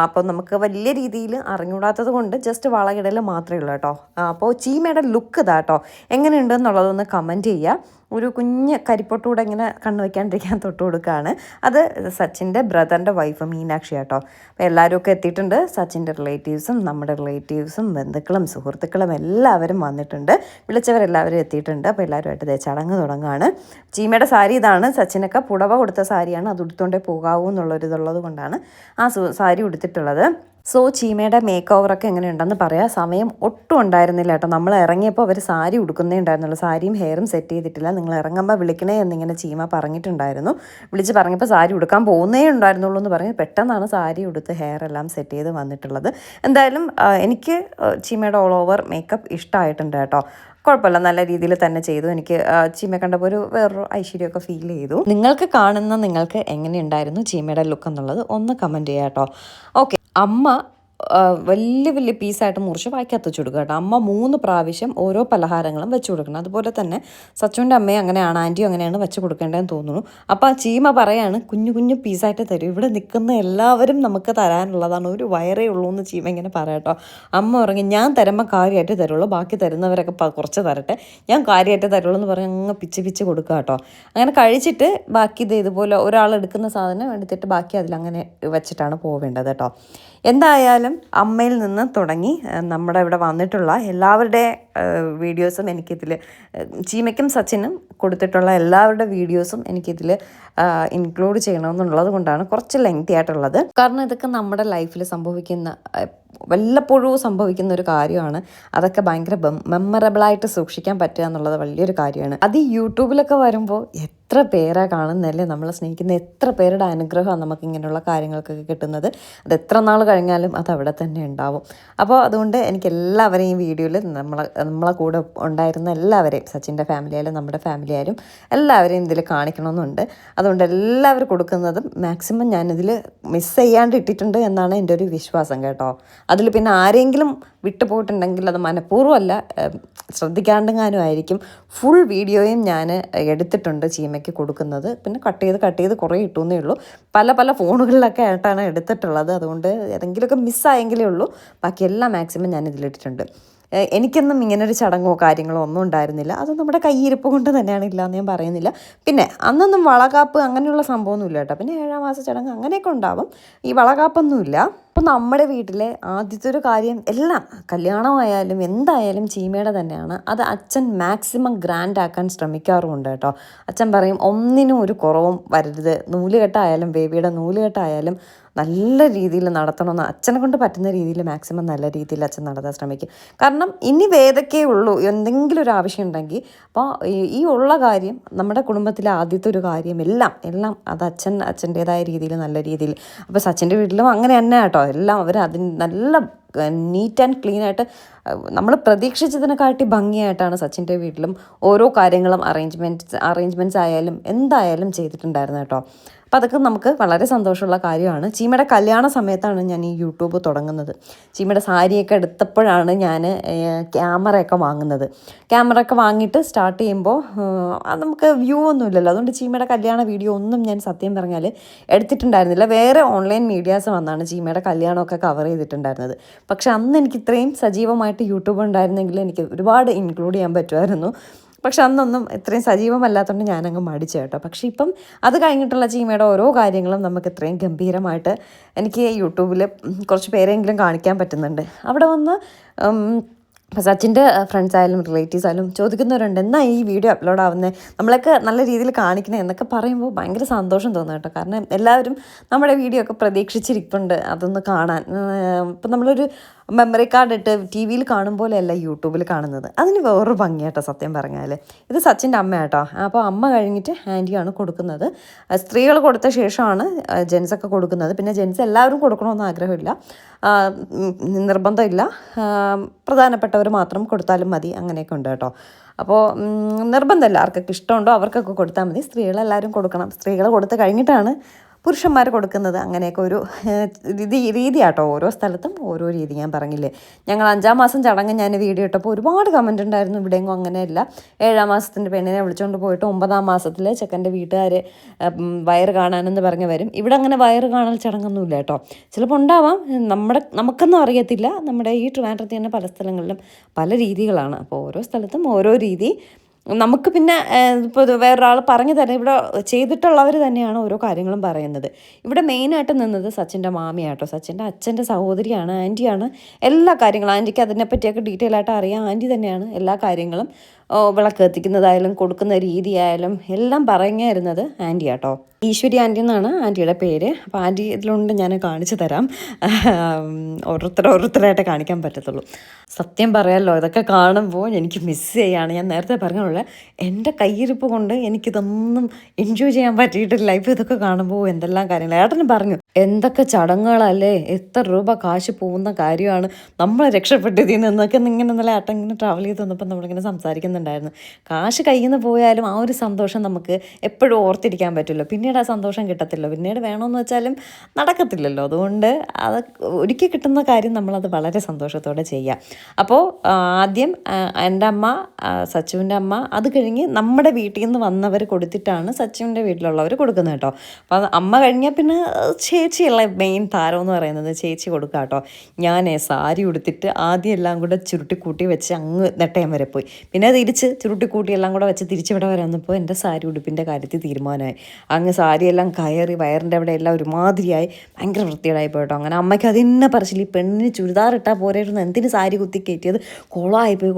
അപ്പോൾ നമുക്ക് വലിയ രീതിയിൽ അറിഞ്ഞൂടാത്തത് കൊണ്ട് ജസ്റ്റ് വളയിടൽ മാത്രമേ ഉള്ളൂ കേട്ടോ. അപ്പോൾ ചീമയുടെ ലുക്ക് ഇതാ കേട്ടോ. എങ്ങനെയുണ്ടെന്നുള്ളതൊന്ന് കമൻറ്റ് ചെയ്യുക. ഒരു കുഞ്ഞ് കരിപ്പൊട്ടുകൂടെ ഇങ്ങനെ കണ്ണു വയ്ക്കാണ്ടിരിക്കാൻ തൊട്ട് കൊടുക്കുകയാണ്. അത് സച്ചിൻ്റെ ബ്രദറിൻ്റെ വൈഫ് മീനാക്ഷി കേട്ടോ. അപ്പോൾ എല്ലാവരും ഒക്കെ എത്തിയിട്ടുണ്ട്. സച്ചിൻ്റെ റിലേറ്റീവ്സും നമ്മുടെ റിലേറ്റീവ്സും ബന്ധുക്കളും സുഹൃത്തുക്കളും എല്ലാവരും വന്നിട്ടുണ്ട്. വിളിച്ചവരെല്ലാവരും എത്തിയിട്ടുണ്ട്. അപ്പോൾ എല്ലാവരുമായിട്ട് ചടങ്ങ് തുടങ്ങുകയാണ്. ചീമയുടെ സാരി ഇതാണ്. സച്ചിനൊക്കെ പുടവ കൊടുത്ത സാരിയാണ്. അത് ഉടുത്തുകൊണ്ടേ പോകാവൂ എന്നുള്ളൊരിതുള്ളത് കൊണ്ടാണ് ആ സാരി ഉടുത്തിട്ടുള്ളത്. സോ ചീമയുടെ മേക്ക് ഓവറൊക്കെ എങ്ങനെയുണ്ടെന്ന് പറയാം. സമയം ഒട്ടും ഉണ്ടായിരുന്നില്ല കേട്ടോ. നമ്മൾ ഇറങ്ങിയപ്പോൾ അവർ സാരി ഉടുക്കുന്നേ ഉണ്ടായിരുന്നുള്ളൂ. സാരിയും ഹെയറും സെറ്റ് ചെയ്തിട്ടില്ല. നിങ്ങൾ ഇറങ്ങുമ്പോൾ വിളിക്കണേ എന്നിങ്ങനെ ചീമ പറഞ്ഞിട്ടുണ്ടായിരുന്നു. വിളിച്ച് പറഞ്ഞപ്പോൾ സാരി ഉടുക്കാൻ പോകുന്നേ ഉണ്ടായിരുന്നുള്ളൂ എന്ന് പറഞ്ഞ് പെട്ടെന്നാണ് സാരി ഉടുത്ത് ഹെയർ എല്ലാം സെറ്റ് ചെയ്ത് വന്നിട്ടുള്ളത്. എന്തായാലും എനിക്ക് ചീമയുടെ ഓൾ ഓവർ മേക്കപ്പ് ഇഷ്ടമായിട്ടുണ്ട് കേട്ടോ. കുഴപ്പമില്ല, നല്ല രീതിയിൽ തന്നെ ചെയ്തു. എനിക്ക് ചീമ കണ്ടപ്പോൾ വേറൊരു ഐശ്വര്യമൊക്കെ ഫീൽ ചെയ്തു. നിങ്ങൾക്ക് എങ്ങനെയുണ്ടായിരുന്നു ചീമയുടെ ലുക്ക് എന്നുള്ളത് ഒന്ന് കമൻറ്റ് ചെയ്യാം കേട്ടോ. ഓക്കെ, അമ്മ വലിയ വലിയ പീസായിട്ട് മുറിച്ച് വായിക്കകത്ത് വെച്ച് കൊടുക്കുക കേട്ടോ. അമ്മ 3 പ്രാവശ്യം ഓരോ പലഹാരങ്ങളും വെച്ച് കൊടുക്കണം. അതുപോലെ തന്നെ സച്ചുവിൻ്റെ അമ്മയും അങ്ങനെയാണ്, ആൻറ്റിയും അങ്ങനെയാണ് വെച്ച് കൊടുക്കേണ്ടതെന്ന് തോന്നുന്നു. അപ്പോൾ ആ ചീമ പറയാണ് കുഞ്ഞു കുഞ്ഞു പീസായിട്ട് തരും. ഇവിടെ നിൽക്കുന്ന എല്ലാവരും നമുക്ക് തരാനുള്ളതാണ്, ഒരു വയറേ ഉള്ളൂ എന്ന് ചീമ ഇങ്ങനെ പറയാട്ടോ. അമ്മ പറഞ്ഞു ഞാൻ തരുമ്പോൾ കാര്യമായിട്ട് തരുള്ളൂ, ബാക്കി തരുന്നവരൊക്കെ കുറച്ച് തരട്ടെ, ഞാൻ കാര്യമായിട്ട് തരുള്ളൂ എന്ന് പറഞ്ഞ് അങ്ങ് പിച്ച് കൊടുക്കുക കേട്ടോ. അങ്ങനെ കഴിച്ചിട്ട് ബാക്കി ഇതുപോലെ ഒരാൾ എടുക്കുന്ന സാധനം എടുത്തിട്ട് ബാക്കി അതിലങ്ങനെ വെച്ചിട്ടാണ് പോവേണ്ടത് കേട്ടോ. എന്തായാലും അമ്മയിൽ നിന്ന് തുടങ്ങി നമ്മുടെ ഇവിടെ വന്നിട്ടുള്ള എല്ലാവരുടെ വീഡിയോസും എനിക്കിതിൽ, ചീമയ്ക്കും സച്ചിനും കൊടുത്തിട്ടുള്ള എല്ലാവരുടെ വീഡിയോസും എനിക്കിതിൽ ഇൻക്ലൂഡ് ചെയ്യണമെന്നുള്ളത് കൊണ്ടാണ് കുറച്ച് ലെങ്തി ആയിട്ടുള്ളത്. കാരണം ഇതൊക്കെ നമ്മുടെ ലൈഫിൽ വല്ലപ്പോഴും സംഭവിക്കുന്ന ഒരു കാര്യമാണ്. അതൊക്കെ ഭയങ്കര മെമ്മറബിളായിട്ട് സൂക്ഷിക്കാൻ പറ്റുക എന്നുള്ളത് വലിയൊരു കാര്യമാണ്. അത് ഈ യൂട്യൂബിലൊക്കെ വരുമ്പോൾ എത്ര പേരാ കാണുന്നല്ലേ, നമ്മളെ സ്നേഹിക്കുന്ന എത്ര പേരുടെ അനുഗ്രഹമാണ് നമുക്ക് ഇങ്ങനെയുള്ള കാര്യങ്ങൾക്കൊക്കെ കിട്ടുന്നത്. അത് എത്ര നാൾ കഴിഞ്ഞാലും അത് അവിടെ തന്നെ ഉണ്ടാവും. അപ്പോൾ അതുകൊണ്ട് എനിക്ക് എല്ലാവരെയും ഈ വീഡിയോയിൽ നമ്മളെ കൂടെ ഉണ്ടായിരുന്ന എല്ലാവരെയും, സച്ചിൻ്റെ ഫാമിലി ആയാലും നമ്മുടെ ഫാമിലി ആയാലും എല്ലാവരെയും ഇതിൽ കാണിക്കണമെന്നുണ്ട്. അതുകൊണ്ട് എല്ലാവരും കൊടുക്കുന്നതും മാക്സിമം ഞാനിതിൽ മിസ് ചെയ്യാണ്ട് ഇട്ടിട്ടുണ്ട് എന്നാണ് എൻ്റെ ഒരു വിശ്വാസം കേട്ടോ. അതിൽ പിന്നെ ആരെങ്കിലും വിട്ടുപോയിട്ടുണ്ടെങ്കിൽ അത് മനഃപൂർവ്വമല്ല, ശ്രദ്ധിക്കാണ്ടെങ്ങാനും ആയിരിക്കും. ഫുൾ വീഡിയോയും ഞാൻ എടുത്തിട്ടുണ്ട് ചീമയ്ക്ക് കൊടുക്കുന്നത്. പിന്നെ കട്ട് ചെയ്ത് കുറേ ഇട്ടുന്നേ ഉള്ളൂ. പല ഫോണുകളിലൊക്കെ ആയിട്ടാണ് എടുത്തിട്ടുള്ളത്. അതുകൊണ്ട് ഏതെങ്കിലുമൊക്കെ മിസ്സായെങ്കിലേ ഉള്ളൂ. ബാക്കിയെല്ലാം മാക്സിമം ഞാൻ ഇതിലിട്ടിട്ടുണ്ട്. എനിക്കൊന്നും ഇങ്ങനൊരു ചടങ്ങോ കാര്യങ്ങളോ ഒന്നും ഉണ്ടായിരുന്നില്ല. അത് നമ്മുടെ കയ്യിരിപ്പ് കൊണ്ട് തന്നെയാണ്, ഇല്ലയെന്ന് ഞാൻ പറയുന്നില്ല. പിന്നെ അന്നൊന്നും വളകാപ്പ് അങ്ങനെയുള്ള സംഭവമൊന്നുമില്ല കേട്ടോ. പിന്നെ 7-ാം മാസ ചടങ്ങ് അങ്ങനെയൊക്കെ ഉണ്ടാവും, ഈ വളകാപ്പൊന്നുമില്ല. അപ്പോൾ നമ്മുടെ വീട്ടിലെ ആദ്യത്തെ ഒരു കാര്യം എല്ലാം കല്യാണമായാലും എന്തായാലും ചീമയുടെ തന്നെയാണ്. അത് അച്ഛൻ മാക്സിമം ഗ്രാൻഡ് ആക്കാൻ ശ്രമിക്കാറുമുണ്ട് കേട്ടോ. അച്ഛൻ പറയും ഒന്നിനും ഒരു കുറവും വരരുത്, നൂലുകെട്ടായാലും ബേബിയുടെ നൂലുകെട്ടായാലും നല്ല രീതിയിൽ നടത്തണമെന്ന് അച്ഛനെ കൊണ്ട് പറ്റുന്ന രീതിയിൽ മാക്സിമം നല്ല രീതിയിൽ അച്ഛൻ നടത്താൻ ശ്രമിക്കും. കാരണം ഇനി വേദക്കേ ഉള്ളൂ, എന്തെങ്കിലും ഒരു ആവശ്യം ഉണ്ടെങ്കിൽ. അപ്പോൾ ഈ ഉള്ള കാര്യം നമ്മുടെ കുടുംബത്തിലെ ആദ്യത്തെ ഒരു കാര്യം എല്ലാം അത് അച്ഛൻ്റേതായ രീതിയിൽ നല്ല രീതിയിൽ. അപ്പോൾ സച്ചിൻ്റെ വീട്ടിലും അങ്ങനെ തന്നെ കേട്ടോ. എല്ലാം അവർ അതിന് നല്ല നീറ്റ് ആൻഡ് ക്ലീൻ ആയിട്ട് നമ്മൾ പ്രതീക്ഷിച്ചതിനെക്കാട്ടി ഭംഗിയായിട്ടാണ് സച്ചിൻ്റെ വീട്ടിലും ഓരോ കാര്യങ്ങളും അറേഞ്ച്മെൻറ്റ്സ് ആയാലും എന്തായാലും ചെയ്തിട്ടുണ്ടായിരുന്നു കേട്ടോ. അപ്പോൾ അതൊക്കെ നമുക്ക് വളരെ സന്തോഷമുള്ള കാര്യമാണ്. ചീമയുടെ കല്യാണ സമയത്താണ് ഞാൻ ഈ യൂട്യൂബ് തുടങ്ങുന്നത്. ചീമയുടെ സാരിയൊക്കെ എടുത്തപ്പോഴാണ് ഞാൻ ക്യാമറയൊക്കെ വാങ്ങുന്നത്. ക്യാമറയൊക്കെ വാങ്ങിയിട്ട് സ്റ്റാർട്ട് ചെയ്യുമ്പോൾ അത് നമുക്ക് വ്യൂ ഒന്നും ഇല്ലല്ലോ. അതുകൊണ്ട് ചീമയുടെ കല്യാണ വീഡിയോ ഒന്നും ഞാൻ സത്യം പറഞ്ഞാൽ എടുത്തിട്ടുണ്ടായിരുന്നില്ല. വേറെ ഓൺലൈൻ മീഡിയാസ് വന്നാണ് ചീമയുടെ കല്യാണമൊക്കെ കവർ ചെയ്തിട്ടുണ്ടായിരുന്നത്. പക്ഷെ അന്ന് എനിക്ക് ഇത്രയും സജീവമായിട്ട് യൂട്യൂബ് ഉണ്ടായിരുന്നെങ്കിൽ എനിക്ക് ഒരുപാട് ഇൻക്ലൂഡ് ചെയ്യാൻ പറ്റുമായിരുന്നു. പക്ഷെ അന്നൊന്നും ഇത്രയും സജീവമല്ലാത്തതുകൊണ്ട് ഞാനങ്ങ് മടിച്ചു കേട്ടോ. പക്ഷേ ഇപ്പം അത് കഴിഞ്ഞിട്ടുള്ള ചീമയുടെ ഓരോ കാര്യങ്ങളും നമുക്ക് ഇത്രയും ഗംഭീരമായിട്ട് എനിക്ക് യൂട്യൂബിൽ കുറച്ച് പേരെങ്കിലും കാണിക്കാൻ പറ്റുന്നുണ്ട്. അവിടെ വന്ന് അപ്പോൾ സച്ചിൻ്റെ ഫ്രണ്ട്സ് ആയാലും റിലേറ്റീവ്സ് ആയാലും ചോദിക്കുന്നവരുണ്ട്, എന്നാ ഈ വീഡിയോ അപ്ലോഡ് ആവുന്നത്, നമ്മളൊക്കെ നല്ല രീതിയിൽ കാണിക്കണേ എന്നൊക്കെ പറയുമ്പോൾ ഭയങ്കര സന്തോഷം തോന്നും കേട്ടോ. കാരണം എല്ലാവരും നമ്മുടെ വീഡിയോ ഒക്കെ പ്രതീക്ഷിച്ചിരിപ്പുണ്ട് അതൊന്ന് കാണാൻ. ഇപ്പം നമ്മളൊരു മെമ്മറി കാർഡ് ഇട്ട് ടി വിയിൽ കാണും പോലെയല്ല യൂട്യൂബിൽ കാണുന്നത്. അതിന് വേറൊരു ഭംഗിയാട്ടോ സത്യം പറഞ്ഞാൽ. ഇത് സച്ചിൻ്റെ അമ്മ കേട്ടോ. അപ്പോൾ അമ്മ കഴിഞ്ഞിട്ട് ആൻറ്റിയാണ് കൊടുക്കുന്നത്. സ്ത്രീകൾ കൊടുത്ത ശേഷമാണ് ജെൻസൊക്കെ കൊടുക്കുന്നത്. പിന്നെ ജെൻസ് എല്ലാവരും കൊടുക്കണമെന്ന് ആഗ്രഹമില്ല, നിർബന്ധമില്ല, പ്രധാനപ്പെട്ടവർ മാത്രം കൊടുത്താലും മതി, അങ്ങനെയൊക്കെ ഉണ്ട് കേട്ടോ. അപ്പോൾ നിർബന്ധമില്ല, ആർക്കൊക്കെ ഇഷ്ടമുണ്ടോ അവർക്കൊക്കെ കൊടുത്താൽ മതി. സ്ത്രീകളെല്ലാവരും കൊടുക്കണം. സ്ത്രീകൾ കൊടുത്ത് കഴിഞ്ഞിട്ടാണ് പുരുഷന്മാർ കൊടുക്കുന്നത്. അങ്ങനെയൊക്കെ ഒരു രീതിയാട്ടോ. ഓരോ സ്ഥലത്തും ഓരോ രീതി. ഞാൻ പറഞ്ഞില്ലേ, ഞങ്ങൾ 5-ാം മാസം ചടങ്ങ് ഞാൻ വീഡിയോ ഇട്ടപ്പോൾ ഒരുപാട് കമൻറ്റ് ഉണ്ടായിരുന്നു. ഇവിടെയെങ്കിലും അങ്ങനെയല്ല, 7-ാം മാസത്തിൻ്റെ പെണ്ണിനെ വിളിച്ചുകൊണ്ട് പോയിട്ട് 9-ാം മാസത്തിൽ ചെക്കൻ്റെ വീട്ടുകാർ വയറ് കാണാനെന്ന് പറഞ്ഞ് വരും. ഇവിടെ അങ്ങനെ വയറ് കാണൽ ചടങ്ങൊന്നുമില്ല കേട്ടോ. ചിലപ്പോൾ ഉണ്ടാവാം, നമുക്കൊന്നും അറിയത്തില്ല. നമ്മുടെ ഈ ട്രിവാൻഡ്രത്ത് തന്നെ പല സ്ഥലങ്ങളിലും പല രീതികളാണ്. അപ്പോൾ ഓരോ സ്ഥലത്തും ഓരോ രീതി. നമുക്ക് പിന്നെ ഇപ്പോൾ വേറൊരാൾ പറഞ്ഞു തരാം, ഇവിടെ ചെയ്തിട്ടുള്ളവർ തന്നെയാണ് ഓരോ കാര്യങ്ങളും പറയുന്നത്. ഇവിടെ മെയിനായിട്ട് നിന്നത് സച്ചിൻ്റെ മാമിയാട്ടോ. സച്ചിൻ്റെ അച്ഛൻ്റെ സഹോദരിയാണ്, ആൻറ്റിയാണ് എല്ലാ കാര്യങ്ങളും. ആൻറ്റിക്ക് അതിനെപ്പറ്റിയൊക്കെ ഡീറ്റെയിൽ ആയിട്ട് അറിയാം. ആൻറ്റി തന്നെയാണ് എല്ലാ കാര്യങ്ങളും, വിളക്ക് കത്തിക്കുന്നതായാലും കൊടുക്കുന്ന രീതിയായാലും എല്ലാം പറഞ്ഞിരുന്നത് ആൻറ്റി ആട്ടോ. ഈശ്വരി ആൻറ്റി എന്നാണ് ആൻറ്റിയുടെ പേര്. അപ്പോൾ ആൻറ്റി ഇതിലുണ്ട്, ഞാൻ കാണിച്ചു തരാം. ഓരോരുത്തരായിട്ട് കാണിക്കാൻ പറ്റത്തുള്ളൂ. സത്യം പറയാമല്ലോ, ഇതൊക്കെ കാണുമ്പോൾ എനിക്ക് മിസ് ചെയ്യാണ്. ഞാൻ നേരത്തെ പറഞ്ഞുള്ള എൻ്റെ കയ്യിരിപ്പ് കൊണ്ട് എനിക്കിതൊന്നും എൻജോയ് ചെയ്യാൻ പറ്റിയിട്ടില്ല. ഇപ്പോൾ ഇതൊക്കെ കാണുമ്പോൾ എന്തെല്ലാം കാര്യങ്ങൾ ഏട്ടന് പറഞ്ഞു, എന്തൊക്കെ ചടങ്ങുകളല്ലേ, എത്ര രൂപ കാശ് പോകുന്ന കാര്യമാണ്, നമ്മളെ രക്ഷപ്പെട്ടതിൽ നിന്നൊക്കെ ഇങ്ങനെ നല്ല ഏട്ടൻ ഇങ്ങനെ ട്രാവൽ ചെയ്ത് വന്നപ്പോൾ നമ്മളിങ്ങനെ സംസാരിക്കുന്നുണ്ടായിരുന്നു. കാശ് കയ്യിൽ നിന്ന് പോയാലും ആ ഒരു സന്തോഷം നമുക്ക് എപ്പോഴും ഓർത്തിരിക്കാൻ പറ്റില്ല. പിന്നീട് ആ സന്തോഷം കിട്ടത്തില്ല. പിന്നീട് വേണമെന്ന് വെച്ചാലും നടക്കത്തില്ലല്ലോ. അതുകൊണ്ട് അത് ഒരിക്കൽ കിട്ടുന്ന കാര്യം നമ്മളത് വളരെ സന്തോഷത്തോടെ ചെയ്യാം. അപ്പോൾ ആദ്യം എൻ്റെ അമ്മ, സച്ചുവിൻ്റെ അമ്മ, അത് കഴിഞ്ഞ് നമ്മുടെ വീട്ടിൽ നിന്ന് വന്നവർ കൊടുത്തിട്ടാണ് സച്ചുവിൻ്റെ വീട്ടിലുള്ളവർ കൊടുക്കുന്നത് കേട്ടോ. അപ്പോൾ അമ്മ കഴിഞ്ഞാൽ പിന്നെ ചേച്ചിയുള്ള മെയിൻ താരം എന്ന് പറയുന്നത് ചേച്ചി കൊടുക്കുക കേട്ടോ. ഞാൻ സാരി ഉടുത്തിട്ട് ആദ്യം എല്ലാം കൂടെ ചുരുട്ടിക്കൂട്ടി വെച്ച് അങ്ങ് നെട്ടയം വരെ പോയി. പിന്നെ തിരിച്ച് ചുരുട്ടിക്കൂട്ടി എല്ലാം കൂടെ വെച്ച് തിരിച്ചിവിടെ വരെ വന്നപ്പോൾ എൻ്റെ സാരി ഉടുപ്പിൻ്റെ കാര്യത്തിൽ തീരുമാനമായി. അങ്ങ് സാരിയെല്ലാം കയറി വയറിൻ്റെ അവിടെ എല്ലാം ഒരുമാതിരിയായി ഭയങ്കര വൃത്തികേടായി പോയിട്ടോ. അങ്ങനെ അമ്മയ്ക്ക് അതിന്നെ പറച്ചില്ല, ഈ പെണ്ണിന് ചുരിദാർ ഇട്ടാൽ പോരായിരുന്നു, എന്തിന് സാരി കുത്തി കയറ്റിയത്, കൊളമായിപ്പോയി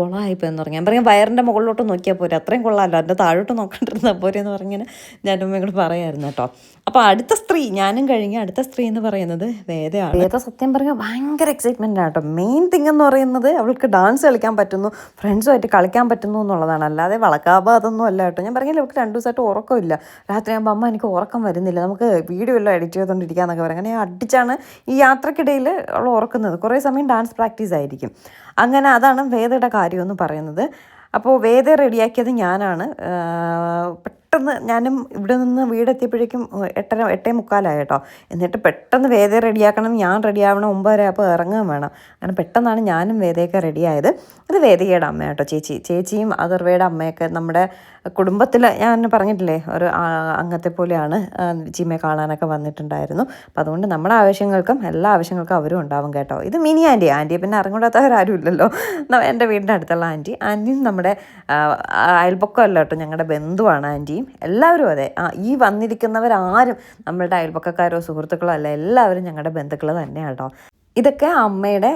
എന്ന് പറഞ്ഞു. ഞാൻ പറയാം, വയറിൻ്റെ മുകളിലോട്ട് നോക്കിയാൽ പോരെ, അത്രയും കൊള്ളാമല്ലോ, എൻ്റെ താഴോട്ട് നോക്കണ്ടിരുന്നാൽ പോരെ എന്ന് പറഞ്ഞിങ്ങനെ ഞാൻ ഉമ്മയോട് പറയായിരുന്നു കേട്ടോ. അപ്പോൾ അടുത്ത സ്ത്രീ, ഞാനും കഴിഞ്ഞ് അടുത്ത സ്ത്രീ എന്ന് പറയുന്നത് വേദയാണ്. വേദ സത്യം പറഞ്ഞാൽ ഭയങ്കര എക്സൈറ്റ്മെൻ്റ് ആട്ടോ. മെയിൻ തിങ് എന്ന് പറയുന്നത് അവൾക്ക് ഡാൻസ് കളിക്കാൻ പറ്റുന്നു, ഫ്രണ്ട്സുമായിട്ട് കളിക്കാൻ പറ്റുന്നു എന്നുള്ളതാണ്. അല്ലാതെ വളക്കാപാതൊന്നും അല്ല കേട്ടോ. ഞാൻ പറഞ്ഞില്ല, അവൾക്ക് 2 ദിവസമായിട്ട് ഉറക്കമില്ല. രാത്രിയാകുമ്പോൾ അമ്മ എനിക്ക് ഉറക്കം വരുന്നില്ല, നമുക്ക് വീഡിയോ എല്ലാം എഡിറ്റ് ചെയ്തുകൊണ്ടിരിക്കാന്നൊക്കെ പറയും. അങ്ങനെ അടിച്ചാണ് ഈ യാത്രക്കിടയിൽ അവൾ ഉറക്കുന്നത്. കുറേ സമയം ഡാൻസ് പ്രാക്ടീസ് ആയിരിക്കും. അങ്ങനെ അതാണ് വേദയുടെ കാര്യമെന്ന് പറയുന്നത്. അപ്പോൾ വേദ റെഡിയാക്കിയത് ഞാനാണ്. പെട്ടെന്ന് ഞാനും ഇവിടെ നിന്ന് വീടെത്തിയപ്പോഴേക്കും 8:45 കേട്ടോ. എന്നിട്ട് പെട്ടെന്ന് വേദ റെഡിയാക്കണം, ഞാൻ റെഡിയാവണം, 9:30 അപ്പോൾ ഇറങ്ങുകയും വേണം. അങ്ങനെ പെട്ടെന്നാണ് ഞാനും വേദയൊക്കെ റെഡിയായത്. ഇത് വേദികയുടെ അമ്മ കേട്ടോ, ചേച്ചിയും അഥർവയുടെ അമ്മയൊക്കെ നമ്മുടെ കുടുംബത്തിൽ ഞാൻ പറഞ്ഞിട്ടില്ലേ ഒരു അംഗത്തെ പോലെയാണ് ചീമയെ കാണാനൊക്കെ വന്നിട്ടുണ്ടായിരുന്നു. അപ്പോൾ അതുകൊണ്ട് നമ്മുടെ ആവശ്യങ്ങൾക്കും എല്ലാ ആവശ്യങ്ങൾക്കും അവരും ഉണ്ടാവും കേട്ടോ. ഇത് മിനി ആൻറ്റിയെ പിന്നെ അറിഞ്ഞുകൂടാത്തവരാരും ഇല്ലല്ലോ. എൻ്റെ വീടിൻ്റെ അടുത്തുള്ള ആൻറ്റിയും നമ്മുടെ അയൽപക്കമല്ല കേട്ടോ, ഞങ്ങളുടെ ബന്ധുവാണ് ആൻറ്റിയും. എല്ലാവരും അതെ, ഈ വന്നിരിക്കുന്നവരാരും നമ്മളുടെ അയൽപക്കക്കാരോ സുഹൃത്തുക്കളോ അല്ല, എല്ലാവരും ഞങ്ങളുടെ ബന്ധുക്കൾ തന്നെയാണ് കേട്ടോ. ഇതൊക്കെ അമ്മയുടെ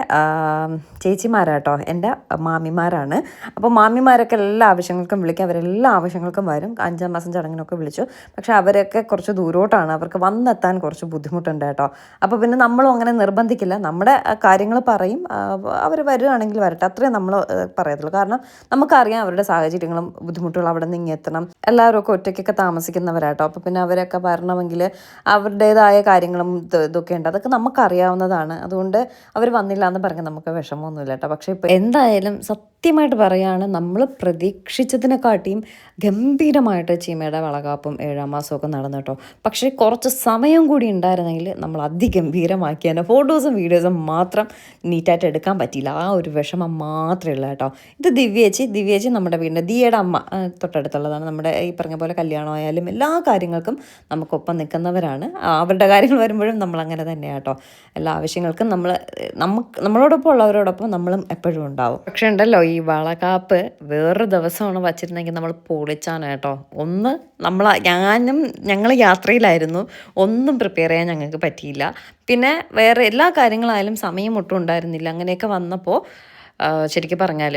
ചേച്ചിമാരാട്ടോ, എൻ്റെ മാമിമാരാണ്. അപ്പോൾ മാമിമാരൊക്കെ എല്ലാ ആവശ്യങ്ങൾക്കും വിളിക്കും, അവരെല്ലാ ആവശ്യങ്ങൾക്കും വരും. 5-ാം മാസം ചടങ്ങിനൊക്കെ വിളിച്ചു. പക്ഷേ അവരൊക്കെ കുറച്ച് ദൂരോട്ടാണ്, അവർക്ക് വന്നെത്താൻ കുറച്ച് ബുദ്ധിമുട്ടുണ്ട് കേട്ടോ. അപ്പോൾ പിന്നെ നമ്മളും അങ്ങനെ നിർബന്ധിക്കില്ല, നമ്മുടെ കാര്യങ്ങൾ പറയും. അവർ വരികയാണെങ്കിൽ വരട്ടെ, അത്രയും നമ്മൾ പറയത്തുള്ളൂ. കാരണം നമുക്കറിയാം അവരുടെ സാഹചര്യങ്ങളും ബുദ്ധിമുട്ടുകളും, അവിടെ നിന്ന് ഇങ്ങെത്തണം. എല്ലാവരും ഒക്കെ ഒറ്റയ്ക്കൊക്കെ താമസിക്കുന്നവരാട്ടോ. അപ്പോൾ പിന്നെ അവരൊക്കെ വരണമെങ്കിൽ അവരുടേതായ കാര്യങ്ങളും ഇതൊക്കെ ഉണ്ട്, അതൊക്കെ നമുക്കറിയാവുന്നതാണ്. അതുകൊണ്ട് അവർ വന്നില്ല എന്ന് പറഞ്ഞാൽ നമുക്ക് വിഷമമൊന്നുമില്ല കേട്ടോ. പക്ഷേ ഇപ്പോൾ എന്തായാലും സത്യമായിട്ട് പറയുകയാണ്, നമ്മൾ പ്രതീക്ഷിച്ചതിനെക്കാട്ടിയും ഗംഭീരമായിട്ട് ചീമയുടെ വളകാപ്പും 7-ാം മാസമൊക്കെ നടന്നു കേട്ടോ. പക്ഷേ കുറച്ച് സമയം കൂടി ഉണ്ടായിരുന്നെങ്കിൽ നമ്മൾ അതിഗംഭീരമാക്കിയാണ്. ഫോട്ടോസും വീഡിയോസും മാത്രം നീറ്റായിട്ട് എടുക്കാൻ പറ്റിയില്ല, ആ ഒരു വിഷമം മാത്രമേ ഉള്ളൂ കേട്ടോ. ഇത് ദിവ്യേച്ചി നമ്മുടെ വീടിൻ്റെ ദിയയുടെ അമ്മ, തൊട്ടടുത്തുള്ളതാണ്. നമ്മുടെ ഈ പറഞ്ഞ പോലെ കല്യാണമായാലും എല്ലാ കാര്യങ്ങൾക്കും നമുക്കൊപ്പം നിൽക്കുന്നവരാണ്. അവരുടെ കാര്യങ്ങൾ വരുമ്പോഴും നമ്മളങ്ങനെ തന്നെയാണ് കേട്ടോ. എല്ലാ ആവശ്യങ്ങൾക്കും നമ്മളോടൊപ്പം ഉള്ളവരോടൊപ്പം നമ്മളും എപ്പോഴും ഉണ്ടാവും. പക്ഷെ ഉണ്ടല്ലോ, ഈ വളകാപ്പ് വേറൊരു ദിവസമാണ് വച്ചിരുന്നെങ്കിൽ നമ്മൾ പൊളിച്ചാണ് കേട്ടോ. ഞങ്ങൾ യാത്രയിലായിരുന്നു, ഒന്നും പ്രിപ്പയർ ചെയ്യാൻ ഞങ്ങൾക്ക് പറ്റിയില്ല. പിന്നെ വേറെ എല്ലാ കാര്യങ്ങളായാലും സമയം ഒട്ടും ഉണ്ടായിരുന്നില്ല. അങ്ങനെയൊക്കെ വന്നപ്പോൾ ശരിക്കും പറഞ്ഞാൽ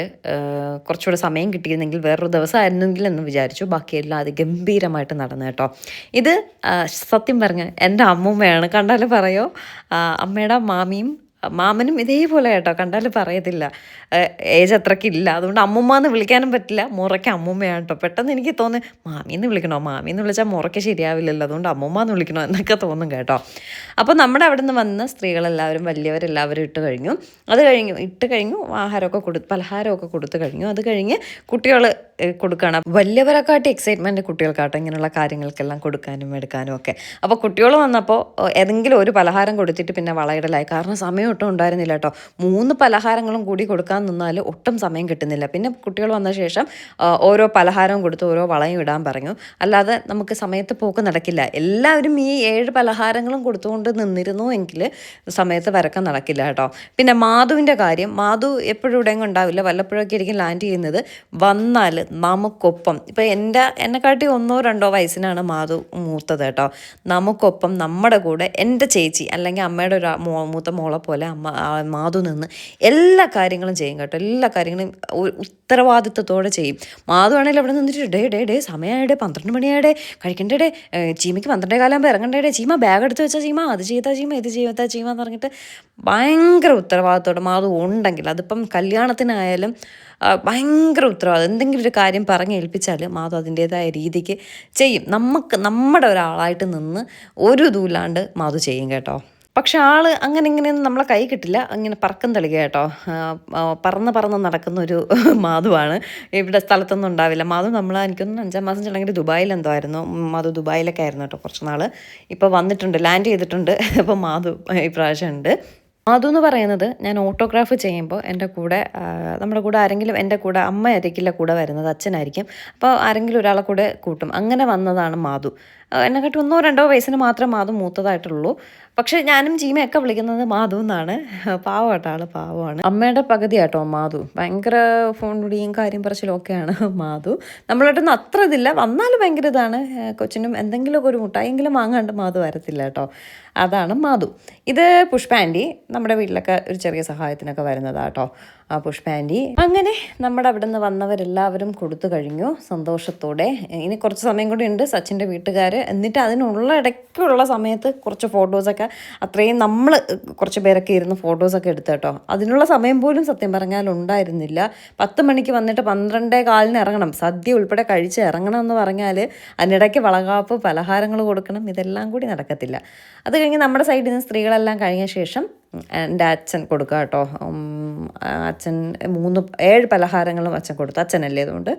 കുറച്ചുകൂടെ സമയം കിട്ടിയിരുന്നെങ്കിൽ വേറൊരു ദിവസമായിരുന്നെങ്കിൽ എന്ന് വിചാരിച്ചു. ബാക്കിയെല്ലാം അത് ഗംഭീരമായിട്ട് നടന്നു കേട്ടോ. ഇത് സത്യം പറഞ്ഞ് എൻ്റെ അമ്മൂമ്മയാണ്, കണ്ടാൽ പറയോ. അമ്മയുടെ മാമനും ഇതേപോലെ കേട്ടോ, കണ്ടാൽ പറയത്തില്ല. ഏജ് അത്രയ്ക്കില്ല, അതുകൊണ്ട് അമ്മുമ്മ എന്ന് വിളിക്കാനും പറ്റില്ല, മുറയ്ക്ക് അമ്മുമ്മയാണ് കേട്ടോ. പെട്ടെന്ന് എനിക്ക് തോന്നി മാമീന്ന് വിളിച്ചാൽ മുറയ്ക്ക് ശരിയാവില്ലല്ലോ, അതുകൊണ്ട് അമ്മുമ്മ എന്ന് വിളിക്കണോ എന്നൊക്കെ തോന്നും കേട്ടോ. അപ്പോൾ നമ്മുടെ അവിടെ നിന്ന് വന്ന സ്ത്രീകളെല്ലാവരും വലിയവരെല്ലാവരും ഇട്ട് കഴിഞ്ഞു പലഹാരമൊക്കെ കൊടുത്തു കഴിഞ്ഞു. അത് കഴിഞ്ഞ് കുട്ടികൾ കൊടുക്കണം. വലിയവരെക്കാട്ടി എക്സൈറ്റ്മെൻറ്റ് കുട്ടികൾക്കാട്ടോ ഇങ്ങനെയുള്ള കാര്യങ്ങൾക്കെല്ലാം കൊടുക്കാനും എടുക്കാനും ഒക്കെ. അപ്പോൾ കുട്ടികൾ വന്നപ്പോൾ ഏതെങ്കിലും ഒരു പലഹാരം കൊടുത്തിട്ട് പിന്നെ വളയിടലായി. കാരണം സമയം ഒട്ടും ഉണ്ടായിരുന്നില്ല കേട്ടോ. 3 പലഹാരങ്ങളും കൂടി കൊടുക്കാൻ നിന്നാൽ ഒട്ടും സമയം കിട്ടുന്നില്ല. പിന്നെ കുട്ടികൾ വന്ന ശേഷം ഓരോ പലഹാരവും കൊടുത്ത് ഓരോ വളയും ഇടാൻ പറഞ്ഞു. അല്ലാതെ നമുക്ക് സമയത്ത് പോക്ക് നടക്കില്ല. എല്ലാവരും ഈ 7 പലഹാരങ്ങളും കൊടുത്തുകൊണ്ട് നിന്നിരുന്നു എങ്കിൽ സമയത്ത് വരക്കാൻ നടക്കില്ല കേട്ടോ. പിന്നെ മാധുവിൻ്റെ കാര്യം, മാധു എപ്പോഴും ഇവിടെയെങ്കിലും ഉണ്ടാവില്ല, വല്ലപ്പോഴൊക്കെ ആയിരിക്കും ലാൻഡ് ചെയ്യുന്നത്. വന്നാൽ നമുക്കൊപ്പം, ഇപ്പോൾ എന്നെക്കാട്ടി 1-2 വയസ്സിനാണ് മാധു മൂത്തത് കേട്ടോ. നമുക്കൊപ്പം നമ്മുടെ കൂടെ എൻ്റെ ചേച്ചി അല്ലെങ്കിൽ അമ്മയുടെ ഒരു മൂത്ത മോളെ പോലെ മാധു നിന്ന് എല്ലാ കാര്യങ്ങളും ചെയ്യും കേട്ടോ. എല്ലാ കാര്യങ്ങളും ഉത്തരവാദിത്വത്തോടെ ചെയ്യും. മാധു ആണെങ്കിൽ അവിടെ നിന്നിട്ട് ഡേ സമയമായിടേ, 12 മണിയായിടേ, കഴിക്കണ്ടേ, ചീമയ്ക്ക് 12 കാലാകുമ്പോൾ ഇറങ്ങണ്ടേ, ചീമ ബാഗ് എടുത്ത് വെച്ചാൽ ചീമ, അത് ചെയ്താൽ ചീമ, ഇത് ചെയ്താൽ ചീമ എന്ന് പറഞ്ഞിട്ട് ഭയങ്കര ഉത്തരവാദിത്തോടെ മാധു ഉണ്ടെങ്കിൽ, അതിപ്പം കല്യാണത്തിനായാലും ഭയങ്കര ഉത്തരവാദിത്വം. എന്തെങ്കിലും ഒരു കാര്യം പറഞ്ഞേൽപ്പിച്ചാൽ മാധു അതിൻ്റേതായ രീതിക്ക് ചെയ്യും. നമ്മുടെ ഒരാളായിട്ട് നിന്ന് ഒരു ഇതുമില്ലാണ്ട് മാധു ചെയ്യും കേട്ടോ. പക്ഷെ ആൾ അങ്ങനെ ഇങ്ങനെയൊന്നും നമ്മളെ കൈ കിട്ടില്ല, ഇങ്ങനെ പറക്കം തെളിക കേട്ടോ. പറന്ന് നടക്കുന്ന ഒരു മാധുവാണ്. ഇവിടെ സ്ഥലത്തൊന്നും ഉണ്ടാവില്ല മാധു. എനിക്കൊന്നും 5-ാം മാസം ചടങ്ങിൽ ദുബായിൽ എന്തോ ആയിരുന്നു, മാധു ദുബായിലൊക്കെ ആയിരുന്നു കേട്ടോ കുറച്ച് നാൾ. ഇപ്പോൾ വന്നിട്ടുണ്ട്, ലാൻഡ് ചെയ്തിട്ടുണ്ട്. അപ്പോൾ മാധു ഇപ്രാവശ്യം ഉണ്ട്. മാധു എന്ന് പറയുന്നത്, ഞാൻ ഓട്ടോഗ്രാഫ് ചെയ്യുമ്പോൾ എൻ്റെ കൂടെ നമ്മുടെ കൂടെ ആരെങ്കിലും, എൻ്റെ കൂടെ അമ്മയായിരിക്കില്ല കൂടെ വരുന്നത്, അച്ഛനായിരിക്കും. അപ്പോൾ ആരെങ്കിലും ഒരാളെ കൂടെ കൂട്ടും. അങ്ങനെ വന്നതാണ് മാധു. എന്നെക്കാട്ടി 1-2 വയസ്സിന് മാത്രമേ മാധു മൂത്തതായിട്ടുള്ളൂ. പക്ഷേ ഞാനും ചീമയൊക്കെ വിളിക്കുന്നത് മാധു എന്നാണ്. പാവമാട്ടോ, ആൾ പാവമാണ്. അമ്മയുടെ പകുതി ആട്ടോ മാധു. ഭയങ്കര ഫോൺ വിളിയും കാര്യം പറച്ചിലും ഒക്കെയാണ് മാധു. നമ്മളായിട്ടൊന്നും അത്ര ഇതില്ല, വന്നാലും ഭയങ്കര ഇതാണ്. കൊച്ചിനും എന്തെങ്കിലുമൊക്കെ ഒരു മുട്ടായെങ്കിലും വാങ്ങാണ്ട് മാധു വരത്തില്ല കേട്ടോ. അതാണ് മാധു. ഇത് പുഷ്പാൻറ്റി, നമ്മുടെ വീട്ടിലൊക്കെ ഒരു ചെറിയ സഹായത്തിനൊക്കെ വരുന്നതാട്ടോ ആ പുഷ്പാൻറ്റി. അങ്ങനെ നമ്മുടെ അവിടെ നിന്ന് വന്നവരെല്ലാവരും കൊടുത്തു കഴിഞ്ഞു സന്തോഷത്തോടെ. ഇനി കുറച്ച് സമയം കൂടി ഉണ്ട് സച്ചിൻ്റെ വീട്ടുകാർ. എന്നിട്ട് അതിനുള്ള ഇടയ്ക്കുള്ള സമയത്ത് കുറച്ച് ഫോട്ടോസൊക്കെ, അത്രയും നമ്മൾ കുറച്ച് പേരൊക്കെ ഇരുന്ന് ഫോട്ടോസൊക്കെ എടുത്തു കേട്ടോ. അതിനുള്ള സമയം പോലും സത്യം പറഞ്ഞാൽ ഉണ്ടായിരുന്നില്ല. 10 മണിക്ക് വന്നിട്ട് 12:15 ഇറങ്ങണം, സദ്യ ഉൾപ്പെടെ കഴിച്ച് ഇറങ്ങണം എന്ന് പറഞ്ഞാൽ അതിനിടയ്ക്ക് വളകാപ്പ്, പലഹാരങ്ങൾ കൊടുക്കണം, ഇതെല്ലാം കൂടി നടക്കത്തില്ല. അത് കഴിഞ്ഞ് നമ്മുടെ സൈഡിൽ നിന്ന് സ്ത്രീകളെല്ലാം കഴിഞ്ഞ ശേഷം എൻ്റെ അച്ഛൻ കൊടുക്കുക കേട്ടോ. അച്ഛൻ 7 പലഹാരങ്ങളും അച്ഛൻ കൊടുത്തു. അച്ഛനല്ലേ, അതുകൊണ്ട്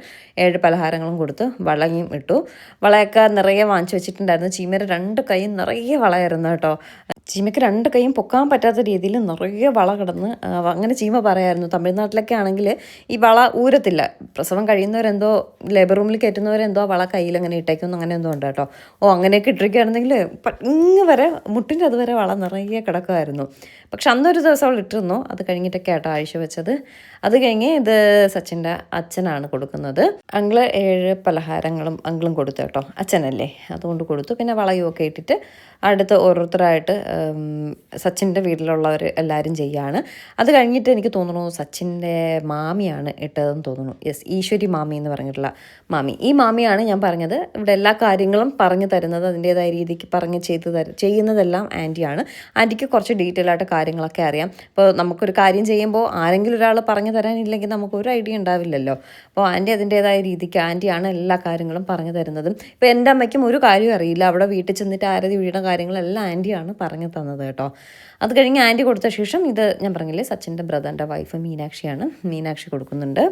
7 പലഹാരങ്ങളും കൊടുത്ത് വളയും ഇട്ടു. വളയൊക്കെ നിറയെ വാങ്ങിച്ചു വെച്ചിട്ടുണ്ടായിരുന്നു. ചീമയുടെ 2 കൈയും നിറയെ വളയായിരുന്നു കേട്ടോ. ചീമയ്ക്ക് 2 കൈയും പൊക്കാൻ പറ്റാത്ത രീതിയിൽ നിറയെ വള കിടന്ന്. അങ്ങനെ ചീമ പറയായിരുന്നു, തമിഴ്നാട്ടിലൊക്കെ ആണെങ്കിൽ ഈ വള ഊരത്തില്ല, പ്രസവം കഴിയുന്നവരെന്തോ ലേബർ റൂമിൽ കയറ്റുന്നവരെന്തോ വള കയ്യിൽ അങ്ങനെ ഇട്ടേക്കുന്നു, അങ്ങനെ എന്തോ ഉണ്ട് കേട്ടോ. അങ്ങനെയൊക്കെ ഇട്ടിരിക്കുകയാണെന്നെങ്കിൽ വരെ മുട്ടിൻ്റെ അതുവരെ വള നിറയെ കിടക്കുമായിരുന്നു. പക്ഷെ അന്നൊരു ദിവസം അവൾ ഇട്ടിരുന്നു. അത് കഴിഞ്ഞിട്ടൊക്കെ ആട്ടോ ആഴ്ച വെച്ചത്. കൊടുത്തത്. അത് കഴിഞ്ഞ് ഇത് സച്ചിൻ്റെ അച്ഛനാണ് കൊടുക്കുന്നത്. അങ്കിള് 7 പലഹാരങ്ങളും അങ്കിളും കൊടുത്തു കേട്ടോ, അച്ഛനല്ലേ, അതുകൊണ്ട് കൊടുത്തു. പിന്നെ വളയും ഒക്കെ ഇട്ടിട്ട് അടുത്ത് ഓരോരുത്തരായിട്ട് സച്ചിൻ്റെ വീട്ടിലുള്ളവർ എല്ലാവരും ചെയ്യാണ്. അത് കഴിഞ്ഞിട്ട് എനിക്ക് തോന്നുന്നു സച്ചിൻ്റെ മാമിയാണ് ഇട്ടതെന്ന് തോന്നുന്നു. യെസ്, ഈശ്വരി മാമി എന്ന് പറഞ്ഞിട്ടുള്ള മാമി. ഈ മാമിയാണ് ഞാൻ പറഞ്ഞത് ഇവിടെ എല്ലാ കാര്യങ്ങളും പറഞ്ഞു തരുന്നത്, അതിൻ്റേതായ രീതിക്ക് പറഞ്ഞ് ചെയ്യുന്നതെല്ലാം ആൻറ്റിയാണ്. ആൻറ്റിക്ക് കുറച്ച് ഡീറ്റെയിൽ ആയിട്ട് കാര്യങ്ങളൊക്കെ അറിയാം. ഇപ്പോൾ നമുക്കൊരു കാര്യം ചെയ്യുമ്പോൾ ആരെങ്കിലും ഒരാൾ പറഞ്ഞു തരാനില്ലെങ്കിൽ നമുക്കൊരു ഐഡിയ ഉണ്ടാവില്ലല്ലോ. അപ്പോൾ ആൻറ്റി അതിൻ്റേതായ രീതിക്ക് ആൻറ്റിയാണ് എല്ലാ കാര്യങ്ങളും പറഞ്ഞു തരുന്നതും. ഇപ്പോൾ എൻ്റെ അമ്മയ്ക്കും ഒരു കാര്യം അറിയില്ല, അവിടെ വീട്ടിൽ ചെന്നിട്ട് ആരതി വീണ കാര്യങ്ങളെല്ലാം ആൻറ്റിയാണ് പറഞ്ഞു തന്നത് കേട്ടോ. അത് കഴിഞ്ഞ് ആൻറ്റി കൊടുത്ത ശേഷം ഇത് ഞാൻ പറഞ്ഞില്ലേ സച്ചിൻ്റെ ബ്രദറിൻ്റെ വൈഫ് മീനാക്ഷിയാണ്, മീനാക്ഷി കൊടുക്കുന്നുണ്ട്.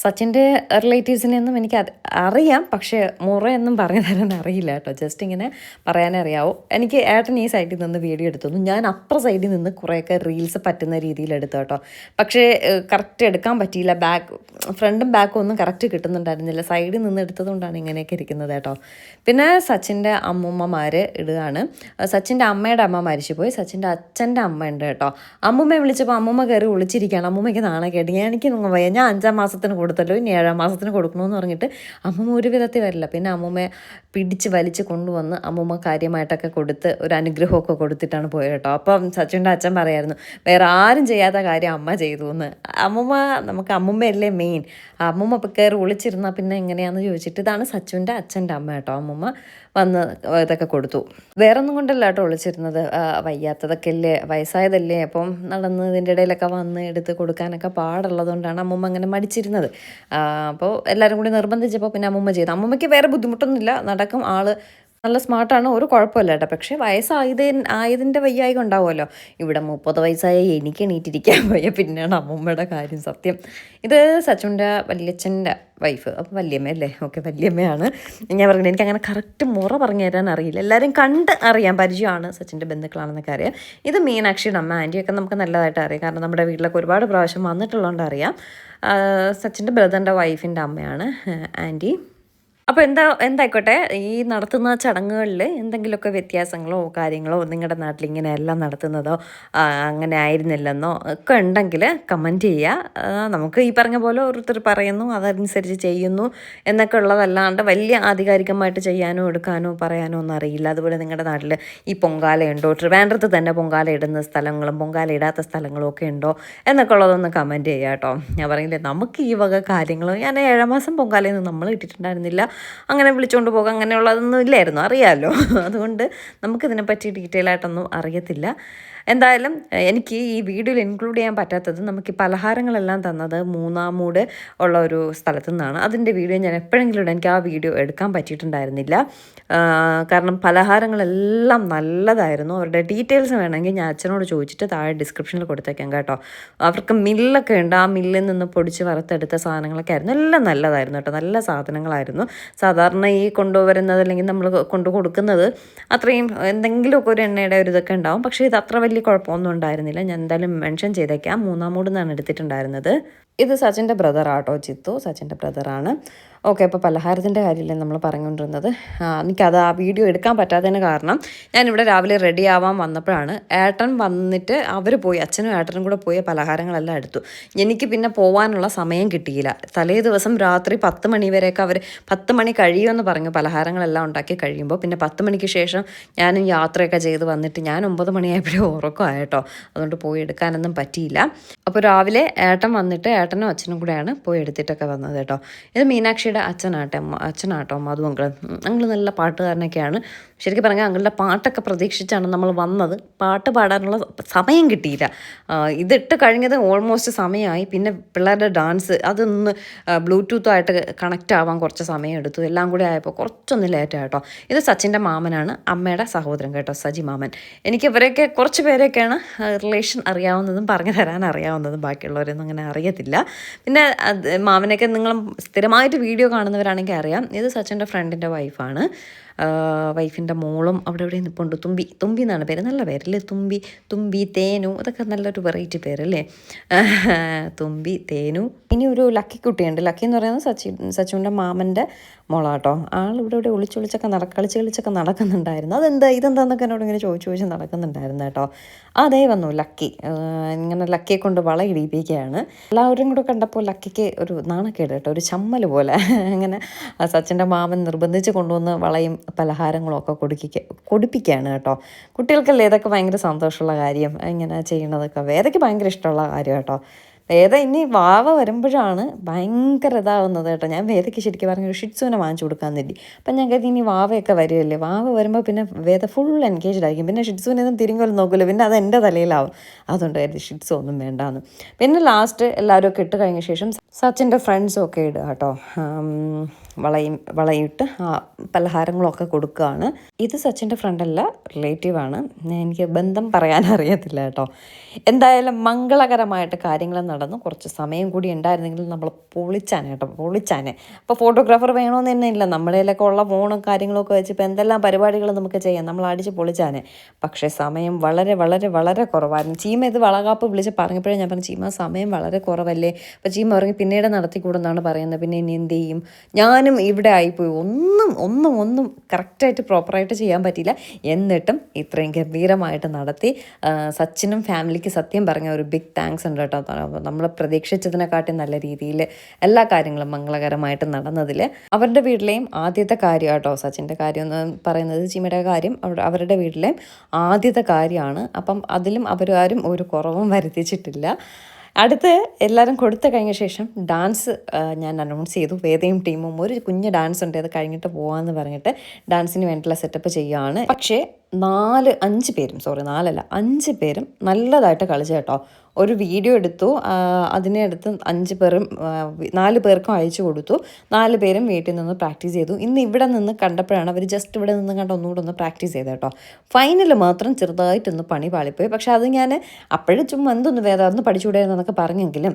സച്ചിൻ്റെ റിലേറ്റീവ്സിനെയൊന്നും എനിക്ക് അറിയാം, പക്ഷേ മുറയൊന്നും പറഞ്ഞു തരാൻ അറിയില്ല കേട്ടോ. ജസ്റ്റ് ഇങ്ങനെ പറയാനേ അറിയാവൂ. എനിക്ക് ഏട്ടൻ ഈ സൈഡിൽ നിന്ന് വീഡിയോ എടുത്തു, ഞാൻ അപ്പുറ സൈഡിൽ നിന്ന് കുറേയൊക്കെ റീൽസ് പറ്റുന്ന രീതിയിൽ എടുത്തു കേട്ടോ. പക്ഷേ കറക്റ്റ് എടുക്കാൻ പറ്റിയില്ല, ഫ്രണ്ടും ബാക്കും ഒന്നും കറക്റ്റ് കിട്ടുന്നുണ്ടായിരുന്നില്ല. സൈഡിൽ നിന്ന് എടുത്തതുകൊണ്ടാണ് ഇങ്ങനെയൊക്കെ ഇരിക്കുന്നത് കേട്ടോ. പിന്നെ സച്ചിൻ്റെ അമ്മൂമ്മമാർ ഇടുകയാണ്. സച്ചിൻ്റെ അമ്മയുടെ അമ്മ മരിച്ചുപോയി, സച്ചിൻ്റെ അച്ഛൻ്റെ അമ്മ ഉണ്ട് കേട്ടോ. അമ്മൂമ്മയെ വിളിച്ചപ്പോൾ അമ്മൂമ്മ കയറി വിളിച്ചിരിക്കുകയാണ്. അമ്മൂമ്മയ്ക്ക് നാണക്കേട്ട്, എനിക്ക് വയ്യ, ഞാൻ 5-ാം മാസത്തിന് കൊടുത്തല്ലോ, ഇനി 7-ാം മാസത്തിന് കൊടുക്കണമെന്ന് പറഞ്ഞിട്ട് അമ്മൂമ്മ ഒരു വിധത്തിൽ വരില്ല. പിന്നെ അമ്മൂമ്മയെ പിടിച്ച് വലിച്ച് കൊണ്ടുവന്ന് അമ്മൂമ്മ കാര്യമായിട്ടൊക്കെ കൊടുത്ത് ഒരു അനുഗ്രഹമൊക്കെ കൊടുത്തിട്ടാണ് പോയത് കേട്ടോ. അപ്പം സച്ചിൻ്റെ അച്ഛൻ പറയായിരുന്നു വേറെ ആരും ചെയ്യാത്ത കാര്യം അമ്മ ചെയ്തു എന്ന്. അമ്മൂമ്മ, നമുക്ക് അമ്മൂമ്മയല്ലേ മെയിൻ. അമ്മൂമ്മ ഇപ്പം കയറി വിളിച്ചിരുന്നാൽ പിന്നെ എങ്ങനെയാണെന്ന് ചോദിച്ചിട്ട് ഇതാണ് സച്ചുവിൻ്റെ അച്ഛൻ്റെ അമ്മ കേട്ടോ. അമ്മൂമ്മ വന്ന് ഇതൊക്കെ കൊടുത്തു. വേറൊന്നും കൊണ്ടല്ല കേട്ടോ വിളിച്ചിരുന്നത്, വയ്യാത്തതൊക്കെ അല്ലേ, വയസ്സായതല്ലേ, അപ്പം നടന്ന് ഇതിൻ്റെ ഇടയിലൊക്കെ വന്ന് എടുത്ത് കൊടുക്കാനൊക്കെ പാടുള്ളതുകൊണ്ടാണ് അമ്മൂമ്മ അങ്ങനെ മടിച്ചിരുന്നത്. അപ്പോൾ എല്ലാവരും കൂടി നിർബന്ധിച്ചപ്പോൾ പിന്നെ അമ്മൂമ്മ ചെയ്തു. അമ്മൂമ്മയ്ക്ക് വേറെ ബുദ്ധിമുട്ടൊന്നുമില്ല, നടക്കും, ആള് നല്ല സ്മാർട്ടാണ്, ഒരു കുഴപ്പമില്ല കേട്ടോ. പക്ഷേ ആയതിൻ്റെ വയ്യായിക ഉണ്ടാവുമല്ലോ. ഇവിടെ 30 വയസ്സായ എനിക്ക് എണീറ്റിരിക്കാൻ വയ്യ, പിന്നെയാണ് അമ്മൂമ്മയുടെ കാര്യം സത്യം. ഇത് സച്ചുൻ്റെ വല്യച്ഛൻ്റെ വൈഫ്, അപ്പോൾ വല്യമ്മ അല്ലേ, ഓക്കെ വല്യമ്മയാണ്. ഞാൻ പറഞ്ഞത് എനിക്ക് അങ്ങനെ കറക്റ്റ് മുറ പറഞ്ഞു തരാൻ അറിയില്ല, എല്ലാവരും കണ്ട് അറിയാം, പരിചയമാണ്, സച്ചിൻ്റെ ബന്ധുക്കളാണെന്നൊക്കെ അറിയാം. ഇത് മീനാക്ഷിയുടെ അമ്മ, ആൻറ്റിയൊക്കെ നമുക്ക് നല്ലതായിട്ട് അറിയാം, കാരണം നമ്മുടെ വീട്ടിലൊക്കെ ഒരുപാട് പ്രാവശ്യം വന്നിട്ടുള്ളതുകൊണ്ട് അറിയാം. സച്ചിൻ്റെ ബ്രദറിൻ്റെ വൈഫിൻ്റെ അമ്മയാണ് ആൻറ്റി. അപ്പോൾ എന്തായിക്കോട്ടെ, ഈ നടത്തുന്ന ചടങ്ങുകളിൽ എന്തെങ്കിലുമൊക്കെ വ്യത്യാസങ്ങളോ കാര്യങ്ങളോ നിങ്ങളുടെ നാട്ടിൽ ഇങ്ങനെയെല്ലാം നടത്തുന്നതോ അങ്ങനെ ആയിരുന്നില്ലെന്നോ ഒക്കെ ഉണ്ടെങ്കിൽ കമൻറ്റ് ചെയ്യുക. നമുക്ക് ഈ പറഞ്ഞ പോലെ ഓരോരുത്തർ പറയുന്നു, അതനുസരിച്ച് ചെയ്യുന്നു എന്നൊക്കെ ഉള്ളതല്ലാണ്ട് വലിയ ആധികാരികമായിട്ട് ചെയ്യാനോ എടുക്കാനോ പറയാനോ ഒന്നും അറിയില്ല. അതുപോലെ നിങ്ങളുടെ നാട്ടിൽ ഈ പൊങ്കാലയുണ്ടോ, ട്രിവാൻഡ്രത്ത് തന്നെ പൊങ്കാല ഇടുന്ന സ്ഥലങ്ങളും പൊങ്കാല ഇടാത്ത സ്ഥലങ്ങളും ഒക്കെ ഉണ്ടോ എന്നൊക്കെ ഉള്ളതൊന്ന് കമൻറ്റ് ചെയ്യുക കേട്ടോ. ഞാൻ പറയില്ലേ, നമുക്ക് ഈ വക കാര്യങ്ങൾ, ഞാൻ 7-ാം മാസം പൊങ്കാലയൊന്നും നമ്മൾ ഇട്ടിട്ടുണ്ടായിരുന്നില്ല, അങ്ങനെ വിളിച്ചുകൊണ്ട് പോകുക അങ്ങനെയുള്ളതൊന്നും ഇല്ലായിരുന്നു, അറിയാമല്ലോ. അതുകൊണ്ട് നമുക്കിതിനെപ്പറ്റി ഡീറ്റെയിൽ ആയിട്ടൊന്നും അറിയത്തില്ല. എന്തായാലും എനിക്ക് ഈ വീഡിയോയിൽ ഇൻക്ലൂഡ് ചെയ്യാൻ പറ്റാത്തത്, നമുക്ക് ഈ പലഹാരങ്ങളെല്ലാം തന്നത് മൂന്നാമൂട് ഉള്ള ഒരു സ്ഥലത്തു നിന്നാണ്. അതിൻ്റെ വീഡിയോ ഞാൻ എപ്പോഴെങ്കിലും എനിക്ക് ആ വീഡിയോ എടുക്കാൻ പറ്റിയിട്ടുണ്ടായിരുന്നില്ല, കാരണം പലഹാരങ്ങളെല്ലാം നല്ലതായിരുന്നു. അവരുടെ ഡീറ്റെയിൽസ് വേണമെങ്കിൽ ഞാൻ അച്ഛനോട് ചോദിച്ചിട്ട് താഴെ ഡിസ്ക്രിപ്ഷനിൽ കൊടുത്തേക്കാം കേട്ടോ. അവർക്ക് മില്ലൊക്കെ ഉണ്ട്, ആ മില്ലിൽ നിന്ന് പൊടിച്ച് വറുത്തെടുത്ത സാധനങ്ങളൊക്കെ ആയിരുന്നു, എല്ലാം നല്ലതായിരുന്നു കേട്ടോ, നല്ല സാധനങ്ങളായിരുന്നു. സാധാരണ ഈ കൊണ്ടുവരുന്നത് അല്ലെങ്കിൽ നമ്മൾ കൊണ്ടു കൊടുക്കുന്നത് അത്രയും എന്തെങ്കിലുമൊക്കെ ഒരു എണ്ണയുടെ ഒരു ഇതൊക്കെ ഉണ്ടാവും, പക്ഷേ ഇത് അത്ര വലിയ കുഴപ്പമൊന്നും ഉണ്ടായിരുന്നില്ല. ഞാൻ എന്തായാലും മെൻഷൻ ചെയ്തേക്കാം, 3-ാം മൂട് നിന്നാണ് എടുത്തിട്ടുണ്ടായിരുന്നത്. ഇത് സച്ചിൻ്റെ ബ്രദറാട്ടോ, ചിത്തു സച്ചിൻ്റെ ബ്രദറാണ്. ഓക്കെ, അപ്പോൾ പലഹാരത്തിൻ്റെ കാര്യമില്ലേ നമ്മൾ പറഞ്ഞുകൊണ്ടിരുന്നത്. എനിക്കത് ആ വീഡിയോ എടുക്കാൻ പറ്റാത്തതിന് കാരണം ഞാനിവിടെ രാവിലെ റെഡി ആവാൻ വന്നപ്പോഴാണ് ഏട്ടൻ വന്നിട്ട് അവർ പോയി, അച്ഛനും ഏട്ടനും കൂടെ പോയി പലഹാരങ്ങളെല്ലാം എടുത്തു. എനിക്ക് പിന്നെ പോകാനുള്ള സമയം കിട്ടിയില്ല. തലേ ദിവസം രാത്രി 10 മണി വരെയൊക്കെ അവർ 10 മണി കഴിയുമെന്ന് പറഞ്ഞു പലഹാരങ്ങളെല്ലാം ഉണ്ടാക്കി കഴിയുമ്പോൾ. പിന്നെ 10 മണിക്ക് ശേഷം ഞാനും യാത്രയൊക്കെ ചെയ്ത് വന്നിട്ട് ഞാൻ 9 മണിയായപ്പോഴും ഉറക്കമായിട്ടോ, അതുകൊണ്ട് പോയി എടുക്കാനൊന്നും പറ്റിയില്ല. അപ്പോൾ രാവിലെ ഏട്ടൻ വന്നിട്ട് ഏട്ടനും അച്ഛനും കൂടെയാണ് പോയി എടുത്തിട്ടൊക്കെ വന്നത് കേട്ടോ. ഇത് മീനാക്ഷി അച്ഛനാട്ടോ മധു അങ്കിൾ നല്ല പാട്ടുകാരനൊക്കെയാണ്. ശരിക്കും പറഞ്ഞാൽ അങ്കിളുടെ പാട്ടൊക്കെ പ്രതീക്ഷിച്ചാണ് നമ്മൾ വന്നത്, പാട്ട് പാടാനുള്ള സമയം കിട്ടിയില്ല. ഇതിട്ട് കഴിഞ്ഞത് ഓൾമോസ്റ്റ് സമയമായി. പിന്നെ പിള്ളേരുടെ ഡാൻസ് അതൊന്ന് ബ്ലൂടൂത്തായിട്ട് കണക്റ്റ് ആവാൻ കുറച്ച് സമയം എടുത്തു, എല്ലാം കൂടി ആയപ്പോൾ കുറച്ചൊന്ന് ലേറ്റായിട്ടോ. ഇത് സച്ചിൻ്റെ മാമനാണ്, അമ്മയുടെ സഹോദരൻ കേട്ടോ, സജി മാമൻ. എനിക്ക് ഇവരെയൊക്കെ കുറച്ച് പേരെയൊക്കെയാണ് റിലേഷൻ അറിയാവുന്നതും പറഞ്ഞു തരാൻ അറിയാവുന്നതും, ബാക്കിയുള്ളവരൊന്നും അങ്ങനെ അറിയത്തില്ല. പിന്നെ മാമനെയൊക്കെ നിങ്ങൾ സ്ഥിരമായിട്ട് വീഡിയോ കാണുന്നവരാണെങ്കിൽ അറിയാം. ഇത് സച്ചിൻ്റെ ഫ്രണ്ടിൻ്റെ വൈഫാണ്, വൈഫിൻ്റെ സച്ചിൻ്റെ മോളും അവിടെ ഇവിടെ നിൽപ്പുണ്ട്. തുമ്പി എന്നാണ് പേര്, നല്ല പേരല്ലേ, തുമ്പി തേനു, അതൊക്കെ നല്ലൊരു വെറൈറ്റി പേരല്ലേ, തുമ്പി തേനു. ഇനി ഒരു ലക്കി കുട്ടിയുണ്ട്. ലക്കി എന്ന് പറയുന്നത് സച്ചുവിൻ്റെ മാമൻ്റെ മോളാട്ടോ. ആൾ ഇവിടെ ഒളിച്ചൊളിച്ചൊക്കെ കളിച്ചൊക്കെ നടക്കുന്നുണ്ടായിരുന്നു. ഇതെന്താന്നൊക്കെ എന്നോട് ഇങ്ങനെ ചോദിച്ച് നടക്കുന്നുണ്ടായിരുന്നു കേട്ടോ. അതേ വന്നു ലക്കി, ഇങ്ങനെ ലക്കിയെ കൊണ്ട് വള ഇടിപ്പിക്കുകയാണ്. എല്ലാവരും കൂടെ കണ്ടപ്പോൾ ലക്കിക്ക് ഒരു നാണക്കേട് കേട്ടോ, ഒരു ചമ്മൽ പോലെ. അങ്ങനെ സച്ചിൻ്റെ മാമൻ നിർബന്ധിച്ച് കൊണ്ടുവന്ന് വളയും പലഹാരങ്ങളും ഒക്കെ കൊടുപ്പിക്കുകയാണ് കേട്ടോ. കുട്ടികൾക്കല്ലേ ഇതൊക്കെ ഭയങ്കര സന്തോഷമുള്ള കാര്യം, ഇങ്ങനെ ചെയ്യണതൊക്കെ. വേദയ്ക്ക് ഭയങ്കര ഇഷ്ടമുള്ള കാര്യം കേട്ടോ. വേദ ഇനി വാവ വരുമ്പോഴാണ് ഭയങ്കര ഇതാവുന്നത് കേട്ടോ. ഞാൻ വേദയ്ക്ക് ശരിക്കും പറഞ്ഞൊരു ഷിറ്റ്സുവിനെ വാങ്ങിച്ചു കൊടുക്കാൻ വേണ്ടി. അപ്പം ഞാൻ കരുതി ഇനി വാവയൊക്കെ വരുമല്ലേ, വാവ വരുമ്പോൾ പിന്നെ വേദ ഫുൾ എൻഗേജ്ഡ് ആയിരിക്കും. പിന്നെ ഷിറ്റ്സുവിനൊന്നും തിരിഞ്ഞൊന്നും നോക്കില്ല, പിന്നെ അത് എൻ്റെ തലയിലാവും. അതുകൊണ്ട് കരുതി ഷിറ്റ്സു ഒന്നും വേണ്ടാന്ന്. പിന്നെ ലാസ്റ്റ് എല്ലാവരും ഒക്കെ ഇട്ട് കഴിഞ്ഞ ശേഷം സച്ചിൻ്റെ ഫ്രണ്ട്സും ഒക്കെ ഇടുക കേട്ടോ. വളയിട്ട് പലഹാരങ്ങളൊക്കെ കൊടുക്കുകയാണ്. ഇത് സച്ചിൻ്റെ ഫ്രണ്ടല്ല, റിലേറ്റീവാണ്. എനിക്ക് ബന്ധം പറയാൻ അറിയത്തില്ല കേട്ടോ. എന്തായാലും മംഗളകരമായിട്ട് കാര്യങ്ങൾ നടന്നു. കുറച്ച് സമയം കൂടി ഉണ്ടായിരുന്നെങ്കിൽ നമ്മൾ പൊളിച്ചാനെ. അപ്പോൾ ഫോട്ടോഗ്രാഫർ വേണമെന്ന് തന്നെ ഇല്ല, നമ്മുടെ കയ്യിലൊക്കെ ഉള്ള ഫോണും കാര്യങ്ങളൊക്കെ വെച്ച് ഇപ്പോൾ എന്തെല്ലാം പരിപാടികൾ നമുക്ക് ചെയ്യാം, നമ്മൾ അടിച്ച് പൊളിച്ചാനെ. പക്ഷേ സമയം വളരെ വളരെ വളരെ കുറവായിരുന്നു. ചീമ ഇത് വളകാപ്പ് വിളിച്ച് പറഞ്ഞപ്പോഴേ ഞാൻ പറഞ്ഞു, ചീമ സമയം വളരെ കുറവല്ലേ. അപ്പോൾ ചീമ ഇറങ്ങി പിന്നീട് നടത്തിക്കൂടെന്നാണ് പറയുന്നത്. പിന്നെ ഇനി എന്ത് ചെയ്യും, ഞാനും ഇവിടെ ആയിപ്പോയി, ഒന്നും കറക്റ്റായിട്ട് പ്രോപ്പറായിട്ട് ചെയ്യാൻ പറ്റിയില്ല. എന്നിട്ടും ഇത്രയും ഗംഭീരമായിട്ട് നടത്തി. സച്ചിനും ഫാമിലിക്ക് സത്യം പറഞ്ഞ ഒരു ബിഗ് താങ്ക്സ് ഉണ്ട് കേട്ടോ. നമ്മൾ പ്രതീക്ഷിച്ചതിനെക്കാട്ടി നല്ല രീതിയിൽ എല്ലാ കാര്യങ്ങളും മംഗളകരമായിട്ട് നടന്നതിൽ. അവരുടെ വീട്ടിലെയും ആദ്യത്തെ കാര്യം കേട്ടോ, സച്ചിൻ്റെ കാര്യം എന്ന് പറയുന്നത്, ചീമയുടെ കാര്യം അവരുടെ വീട്ടിലെയും ആദ്യത്തെ കാര്യമാണ്. അപ്പം അതിലും അവരാരും ഒരു കുറവും വരുത്തിച്ചിട്ടില്ല. അടുത്ത് എല്ലാവരും കൊടുത്തു കഴിഞ്ഞ ശേഷം ഡാൻസ് ഞാൻ അനൗൺസ് ചെയ്തു. വേദയും ടീമും ഒരു കുഞ്ഞ് ഡാൻസ് ഉണ്ട്, അത് കഴിഞ്ഞിട്ട് പോകാമെന്ന് പറഞ്ഞിട്ട് ഡാൻസിന് വേണ്ടിയിട്ടുള്ള സെറ്റപ്പ് ചെയ്യുകയാണ്. പക്ഷേ 5 പേരും നല്ലതായിട്ട് കളിച്ചു കേട്ടോ. ഒരു വീഡിയോ എടുത്തു, അതിനെടുത്ത് 4 പേർക്കും അയച്ചു കൊടുത്തു. 4 പേരും വീട്ടിൽ നിന്ന് പ്രാക്ടീസ് ചെയ്തു. ഇന്ന് ഇവിടെ നിന്ന് കണ്ടപ്പോഴാണ് അവർ ജസ്റ്റ് ഇവിടെ നിന്ന് കണ്ട് ഒന്നുകൂടെ ഒന്ന് പ്രാക്ടീസ് ചെയ്ത് കേട്ടോ. ഫൈനൽ മാത്രം ചെറുതായിട്ടൊന്ന് പണി പാളിപ്പോയി. പക്ഷെ അത് ഞാൻ അപ്പോഴും ചുമ്മാ വേദം പഠിച്ചുകൂടായിരുന്നൊക്കെ പറഞ്ഞെങ്കിലും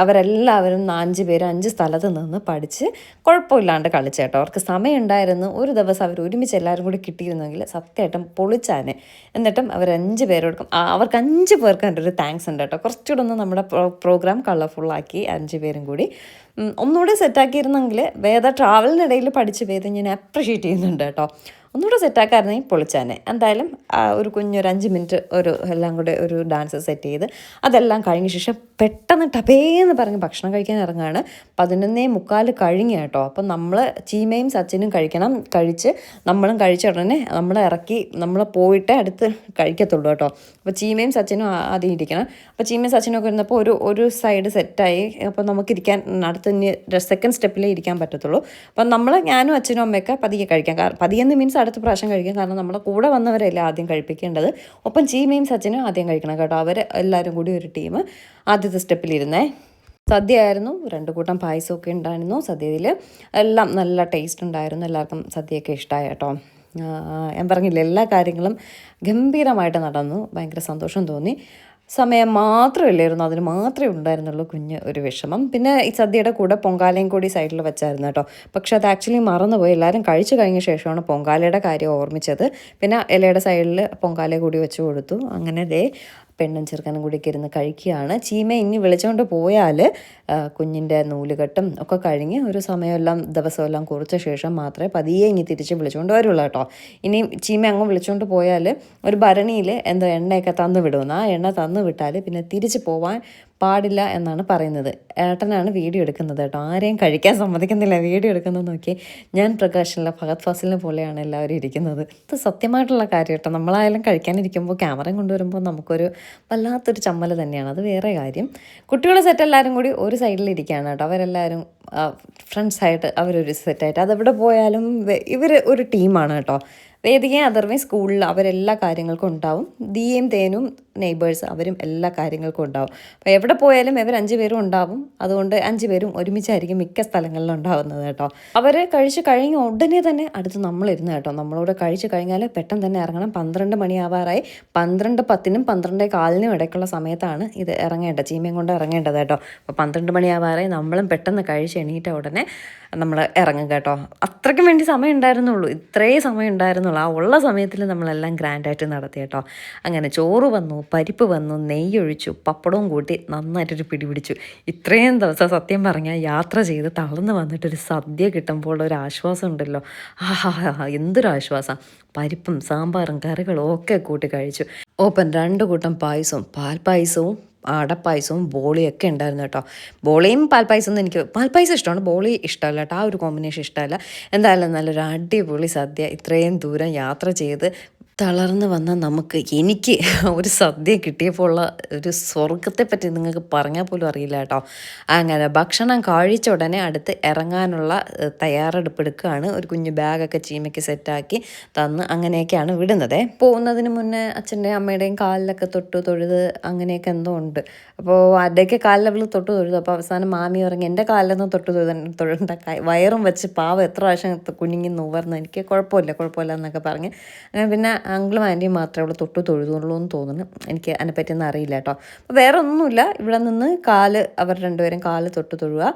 അവരെല്ലാവരും 5 പേരും 5 സ്ഥലത്ത് നിന്ന് പഠിച്ച് കുഴപ്പമില്ലാണ്ട് കളിച്ചു കേട്ടോ. അവർക്ക് സമയം ഉണ്ടായിരുന്നു. ഒരു ദിവസം അവർ ഒരുമിച്ച് എല്ലാവരും കൂടി കിട്ടിയിരുന്നെങ്കിൽ സത്യമായിട്ടും പൊളിച്ചാനെ. എന്നിട്ടും അവർ 5 പേരോടുക്കും, അവർക്ക് 5 പേർക്ക് എൻ്റെ ഒരു താങ്ക്സ് ഉണ്ട് കേട്ടോ. കുറച്ചുകൂടെ ഒന്ന് നമ്മുടെ പ്രോഗ്രാം കളർഫുള്ളാക്കി 5 പേരും കൂടി ഒന്നുകൂടെ സെറ്റാക്കിയിരുന്നെങ്കിൽ, വേദ ട്രാവലിനിടയിൽ പഠിച്ച് വേദ ഞാൻ അപ്രിഷ്യേറ്റ് ചെയ്യുന്നുണ്ട് കേട്ടോ. ഒന്നുകൂടെ സെറ്റാക്കായിരുന്നെങ്കിൽ പൊളിച്ചാനെ. എന്തായാലും ഒരു കുഞ്ഞൊരു 5 മിനിറ്റ് എല്ലാം കൂടെ ഒരു ഡാൻസ് സെറ്റ് ചെയ്ത് അതെല്ലാം കഴിഞ്ഞ ശേഷം പെട്ടെന്ന് ടപേന്ന് പറഞ്ഞ് ഭക്ഷണം കഴിക്കാൻ ഇറങ്ങുകയാണ്. 11:45 കഴിഞ്ഞ് കേട്ടോ. അപ്പം നമ്മൾ ചീമയും സച്ചിനും കഴിച്ച് നമ്മളും കഴിച്ച ഉടനെ നമ്മളെ ഇറക്കി നമ്മൾ പോയിട്ട് അടുത്ത് കഴിക്കത്തുള്ളൂ കേട്ടോ. അപ്പോൾ ചീമയും സച്ചിനും ആദ്യം ഇരിക്കണം. അപ്പോൾ ചീമയും സച്ചിനും ഒക്കെ ഇരുന്നപ്പോൾ ഒരു സൈഡ് സെറ്റായി. അപ്പോൾ നമുക്കിരിക്കാൻ അടുത്ത സെക്കൻഡ് സ്റ്റെപ്പിലേ ഇരിക്കാൻ പറ്റത്തുള്ളൂ. അപ്പം ഞാനും അച്ഛനും അമ്മയൊക്കെ പതിയെ കഴിക്കാം. പതിയെന്ന് മീൻസ് അടുത്ത പ്രാവശ്യം കഴിക്കാം. കാരണം നമ്മുടെ കൂടെ വന്നവരല്ലേ ആദ്യം കഴിപ്പിക്കേണ്ടത്. ഒപ്പം ചീമയും സച്ചിനും ആദ്യം കഴിക്കണം കേട്ടോ. അവർ എല്ലാവരും കൂടി ഒരു ടീം ആദ്യത്തെ സ്റ്റെപ്പിലിരുന്നേ. സദ്യ ആയിരുന്നു, 2 കൂട്ടം പായസമൊക്കെ ഉണ്ടായിരുന്നു. സദ്യയിൽ എല്ലാം നല്ല ടേസ്റ്റ് ഉണ്ടായിരുന്നു. എല്ലാവർക്കും സദ്യയൊക്കെ ഇഷ്ടമായി കേട്ടോ. ഞാൻ പറഞ്ഞില്ല, എല്ലാ കാര്യങ്ങളും ഗംഭീരമായിട്ട് നടന്നു. ഭയങ്കര സന്തോഷം തോന്നി. സമയം മാത്രമില്ലായിരുന്നു, അതിന് മാത്രമേ ഉണ്ടായിരുന്നുള്ളൂ കുഞ്ഞ് ഒരു വിഷമം. പിന്നെ ഈ സദ്യയുടെ കൂടെ പൊങ്കാലയും കൂടി സൈഡിൽ വെച്ചായിരുന്നു കേട്ടോ. പക്ഷെ അത് ആക്ച്വലി മറന്നുപോയി. എല്ലാവരും കഴിച്ചു കഴിഞ്ഞ ശേഷമാണ് പൊങ്കാലയുടെ കാര്യം ഓർമ്മിച്ചത്. പിന്നെ ഇലയുടെ സൈഡിൽ പൊങ്കാല കൂടി വെച്ച് കൊടുത്തു. അങ്ങനെ പെണ്ണും ചെറുക്കനും കൂടിയൊക്കെ ഇരുന്ന് കഴിക്കുകയാണ്. ചീമ ഇനി വിളിച്ചുകൊണ്ട് പോയാൽ കുഞ്ഞിൻ്റെ നൂലുകെട്ടും ഒക്കെ കഴിഞ്ഞ് ഒരു സമയമെല്ലാം ദിവസമെല്ലാം കുറിച്ച ശേഷം മാത്രമേ പതിയെ ഇനി തിരിച്ച് വിളിച്ചുകൊണ്ട് വരുള്ളൂ കേട്ടോ. ഇനി ചീമ അങ്ങ് വിളിച്ചുകൊണ്ട് പോയാൽ ഒരു ഭരണിയിൽ എണ്ണയൊക്കെ തന്നു വിടുമെന്ന്. ആ എണ്ണ തന്നു വിട്ടാൽ പിന്നെ തിരിച്ച് പോവാൻ പാടില്ല എന്നാണ് പറയുന്നത്. ഏട്ടനാണ് വീഡിയോ എടുക്കുന്നത് കേട്ടോ. ആരെയും കഴിക്കാൻ സമ്മതിക്കുന്നില്ല, വീഡിയോ എടുക്കുന്നത് നോക്കി. ഞാൻ പ്രകാശിലെ ഫഹദ് ഫാസിലിനെ പോലെയാണ് എല്ലാവരും ഇരിക്കുന്നത്. ഇത് സത്യമായിട്ടുള്ള കാര്യം കേട്ടോ. നമ്മളായാലും കഴിക്കാനിരിക്കുമ്പോൾ ക്യാമറയും കൊണ്ടുവരുമ്പോൾ നമുക്കൊരു വല്ലാത്തൊരു ചമ്മൽ തന്നെയാണ്. അത് വേറെ കാര്യം. കുട്ടികളെ സെറ്റ് എല്ലാവരും കൂടി ഒരു സൈഡിൽ ഇരിക്കുകയാണ് കേട്ടോ. അവരെല്ലാവരും ഫ്രണ്ട്സായിട്ട് അവരൊരു സെറ്റായിട്ട് അതെവിടെ പോയാലും ഇവർ ഒരു ടീമാണ് കേട്ടോ. വേദികയും അതർവൈസ് സ്കൂളിൽ അവരെല്ലാ കാര്യങ്ങൾക്കും ഉണ്ടാവും. ദിയയും തേനും നെയ്ബേഴ്സ് അവരും എല്ലാ കാര്യങ്ങൾക്കും ഉണ്ടാവും. അപ്പോൾ എവിടെ പോയാലും ഇവർ 5 പേരും ഉണ്ടാവും. അതുകൊണ്ട് 5 പേരും ഒരുമിച്ചായിരിക്കും മിക്ക സ്ഥലങ്ങളിലും ഉണ്ടാവുന്നത് കേട്ടോ. അവർ കഴിച്ച് കഴിഞ്ഞ ഉടനെ തന്നെ അടുത്ത് നമ്മളിരുന്ന് കേട്ടോ. നമ്മളോട് കഴിച്ച് കഴിഞ്ഞാൽ പെട്ടെന്ന് തന്നെ ഇറങ്ങണം. 12 മണിയാവാറായി. 12:10-നും 12:15-നും ഇടയ്ക്കുള്ള സമയത്താണ് ഇത് ഇറങ്ങേണ്ടത്, ചീമയും കൊണ്ട് ഇറങ്ങേണ്ടത് കേട്ടോ. അപ്പോൾ 12 മണിയാവാറായി. നമ്മളും പെട്ടെന്ന് കഴിച്ച് എണീറ്റ ഉടനെ നമ്മൾ ഇറങ്ങും കേട്ടോ. അത്രയ്ക്കും വേണ്ടി സമയം ഉണ്ടായിരുന്നുള്ളൂ, ഇത്രയും സമയം ഉണ്ടായിരുന്നുള്ളൂ. ആ ഉള്ള സമയത്തിൽ നമ്മളെല്ലാം ഗ്രാൻഡായിട്ട് നടത്തി കേട്ടോ. അങ്ങനെ ചോറ് വന്നു, പരിപ്പ് വന്നു, നെയ്യൊഴിച്ചു, പപ്പടവും കൂട്ടി നന്നായിട്ടൊരു പിടിപിടിച്ചു. ഇത്രയും ദിവസം സത്യം പറഞ്ഞാൽ യാത്ര ചെയ്ത് തളർന്ന് വന്നിട്ടൊരു സദ്യ കിട്ടുമ്പോൾ ഒരു ആശ്വാസം ഉണ്ടല്ലോ. എന്തൊരാശ്വാസം. പരിപ്പും സാമ്പാറും കറികളും ഒക്കെ കൂട്ടി കഴിച്ചു. ഓപ്പൻ 2 കൂട്ടം പായസവും, പാൽപ്പായസവും അടപ്പായസവും ബോളിയൊക്കെ ഉണ്ടായിരുന്നു കേട്ടോ. ബോളിയും പാൽപ്പായസമൊന്നും എനിക്ക് പാൽപ്പായസം ഇഷ്ടമാണ്, ബോളി ഇഷ്ടമല്ല കേട്ടോ. ആ ഒരു കോമ്പിനേഷൻ ഇഷ്ടമല്ല. എന്തായാലും നല്ലൊരു അടിപൊളി സദ്യ. ഇത്രയും ദൂരം യാത്ര ചെയ്ത് തളർന്ന് വന്ന എനിക്ക് ഒരു സദ്യ കിട്ടിയപ്പോൾ ഉള്ള ഒരു സ്വർഗത്തെപ്പറ്റി നിങ്ങൾക്ക് പറഞ്ഞാൽ പോലും അറിയില്ല കേട്ടോ. അങ്ങനെ ഭക്ഷണം കഴിച്ച ഉടനെ അടുത്ത് ഇറങ്ങാനുള്ള തയ്യാറെടുപ്പ് എടുക്കുകയാണ്. ഒരു കുഞ്ഞു ബാഗൊക്കെ ചീമയ്ക്ക് സെറ്റാക്കി തന്ന് അങ്ങനെയൊക്കെയാണ് വിടുന്നത്. പോകുന്നതിന് മുന്നേ അച്ഛൻ്റെയും അമ്മയുടെയും കാലിലൊക്കെ തൊട്ട് തൊഴുത് അങ്ങനെയൊക്കെ എന്തോ ഉണ്ട്. അപ്പോൾ ആരുടെയൊക്കെ കാലിലവൾ തൊട്ട് തൊഴുതു. അപ്പോൾ അവസാനം മാമി ഇറങ്ങി എൻ്റെ കാലിലൊന്നും തൊഴണ്ട, വയറും വെച്ച് പാവം എത്ര പ്രാവശ്യം കുഞ്ഞിങ്ങി നൂവർന്ന്, എനിക്ക് കുഴപ്പമില്ല എന്നൊക്കെ പറഞ്ഞ് അങ്ങനെ പിന്നെ അങ്കിളും ആൻറ്റിയും മാത്രമേ അവൾ തൊട്ട് തൊഴുതുള്ളൂ എന്ന് തോന്നുന്നു. എനിക്ക് അതിനെപ്പറ്റിയൊന്നും അറിയില്ല കേട്ടോ. അപ്പോൾ വേറെ ഒന്നുമില്ല, ഇവിടെ നിന്ന് അവർ 2 പേരും കാല് തൊട്ട് തൊഴുക.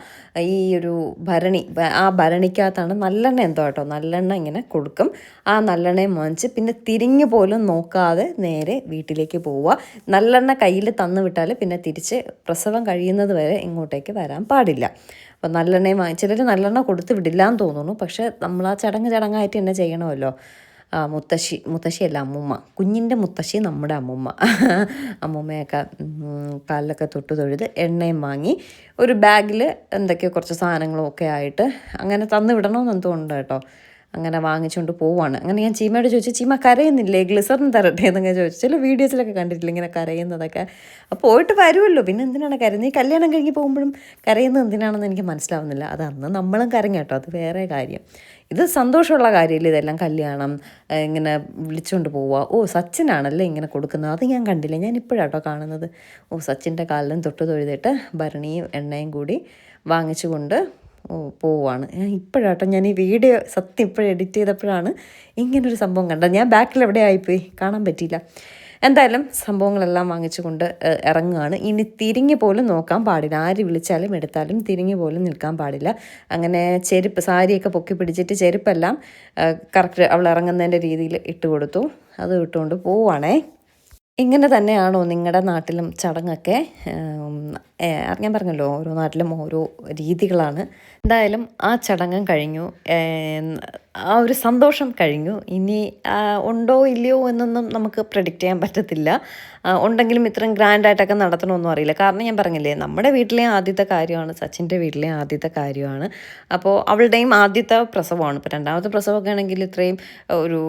ഈ ഒരു ഭരണി, ആ ഭരണിക്കകത്താണ് നല്ലെണ്ണ എന്തോ കേട്ടോ, നല്ലെണ്ണ ഇങ്ങനെ കൊടുക്കും. ആ നല്ലെണ്ണയും വാങ്ങിച്ച് പിന്നെ തിരിഞ്ഞു പോലും നോക്കാതെ നേരെ വീട്ടിലേക്ക് പോവുക. നല്ലെണ്ണ കയ്യിൽ തന്നു വിട്ടാൽ പിന്നെ തിരിച്ച് പ്രസവം കഴിയുന്നത് വരെ ഇങ്ങോട്ടേക്ക് വരാൻ പാടില്ല. അപ്പോൾ നല്ലെണ്ണയും ചിലർ നല്ലെണ്ണ കൊടുത്ത് വിടില്ല എന്ന് തോന്നുന്നു. പക്ഷേ നമ്മൾ ആ ചടങ്ങായിട്ട് തന്നെ ചെയ്യണമല്ലോ. മുത്തശ്ശിയല്ല അമ്മൂമ്മ, കുഞ്ഞിൻ്റെ മുത്തശ്ശി നമ്മുടെ അമ്മൂമ്മയൊക്കെ കാലിലൊക്കെ തൊട്ട് തൊഴുത് എണ്ണയും വാങ്ങി ഒരു ബാഗിൽ എന്തൊക്കെയോ കുറച്ച് സാധനങ്ങളും ഒക്കെ ആയിട്ട് അങ്ങനെ തന്നു വിടണമെന്ന് എന്തുകൊണ്ട് കേട്ടോ. അങ്ങനെ വാങ്ങിച്ചുകൊണ്ട് പോവാണ്. അങ്ങനെ ഞാൻ ചീമയോട് ചോദിച്ചു, ചീമ കരയുന്നില്ലേ, ഗ്ലിസറിൻ തരട്ടെ എന്നൊക്കെ ചോദിച്ചു. ചില വീഡിയോസിലൊക്കെ കണ്ടിട്ടില്ല ഇങ്ങനെ കരയുന്നതൊക്കെ. അപ്പോൾ പോയിട്ട് വരുമല്ലോ, പിന്നെ എന്തിനാണ് കരയുന്നത്? ഈ കല്യാണം കഴിഞ്ഞ് പോകുമ്പോഴും കരയുന്നത് എന്തിനാണെന്ന് എനിക്ക് മനസ്സിലാവുന്നില്ല. അത് അന്ന് നമ്മളും കരഞ്ഞു കേട്ടോ, അത് വേറെ കാര്യം. ഇത് സന്തോഷമുള്ള കാര്യമില്ല, ഇതെല്ലാം കല്യാണം ഇങ്ങനെ വിളിച്ചുകൊണ്ട് പോവുക. സച്ചിനാണല്ലേ ഇങ്ങനെ കൊടുക്കുന്നത്, അത് ഞാൻ കണ്ടില്ല, ഞാൻ ഇപ്പോഴാട്ടോ കാണുന്നത്. സച്ചിൻ്റെ കാലിലും തൊട്ട് തൊഴുതിട്ട് ഭരണിയും എണ്ണയും കൂടി വാങ്ങിച്ചുകൊണ്ട് പോവാണ്. ഇപ്പോഴാട്ടോ ഞാൻ ഈ വീഡിയോ സത്യം ഇപ്പോഴും എഡിറ്റ് ചെയ്തപ്പോഴാണ് ഇങ്ങനൊരു സംഭവം കണ്ടത്. ഞാൻ ബാക്കിൽ എവിടെ ആയിപ്പോയി, കാണാൻ പറ്റിയില്ല. എന്തായാലും സംഭവങ്ങളെല്ലാം വാങ്ങിച്ചുകൊണ്ട് ഇറങ്ങുകയാണ്. ഇനി തിരിഞ്ഞു പോലും നോക്കാൻ പാടില്ല, ആര് വിളിച്ചാലും എടുത്താലും തിരിഞ്ഞു പോലും നിൽക്കാൻ പാടില്ല. അങ്ങനെ സാരിയൊക്കെ പൊക്കി പിടിച്ചിട്ട് ചെരുപ്പെല്ലാം കറക്റ്റ് അവൾ ഇറങ്ങുന്നതിൻ്റെ രീതിയിൽ ഇട്ട് കൊടുത്തു. അത് ഇട്ടുകൊണ്ട് പോവുകയാണേ. ഇങ്ങനെ തന്നെയാണോ നിങ്ങളുടെ നാട്ടിലും ചടങ്ങൊക്കെ? ഞാൻ പറഞ്ഞല്ലോ, ഓരോ നാട്ടിലും ഓരോ രീതികളാണ്. എന്തായാലും ആ ചടങ്ങും കഴിഞ്ഞു, ആ ഒരു സന്തോഷം കഴിഞ്ഞു. ഇനി ഉണ്ടോ ഇല്ലയോ എന്നൊന്നും നമുക്ക് പ്രെഡിക്റ്റ് ചെയ്യാൻ പറ്റത്തില്ല. ഉണ്ടെങ്കിലും ഇത്രയും ഗ്രാൻഡായിട്ടൊക്കെ നടത്തണമെന്നും അറിയില്ല. കാരണം ഞാൻ പറഞ്ഞില്ലേ, നമ്മുടെ വീട്ടിലെ ആദ്യത്തെ കാര്യമാണ്, സച്ചിൻ്റെ വീട്ടിലെ ആദ്യത്തെ കാര്യമാണ്. അപ്പോൾ അവളുടെയും ആദ്യത്തെ പ്രസവമാണ്. ഇപ്പോൾ 2ാമത്തെ പ്രസവമൊക്കെ ആണെങ്കിൽ ഇത്രയും ഒരു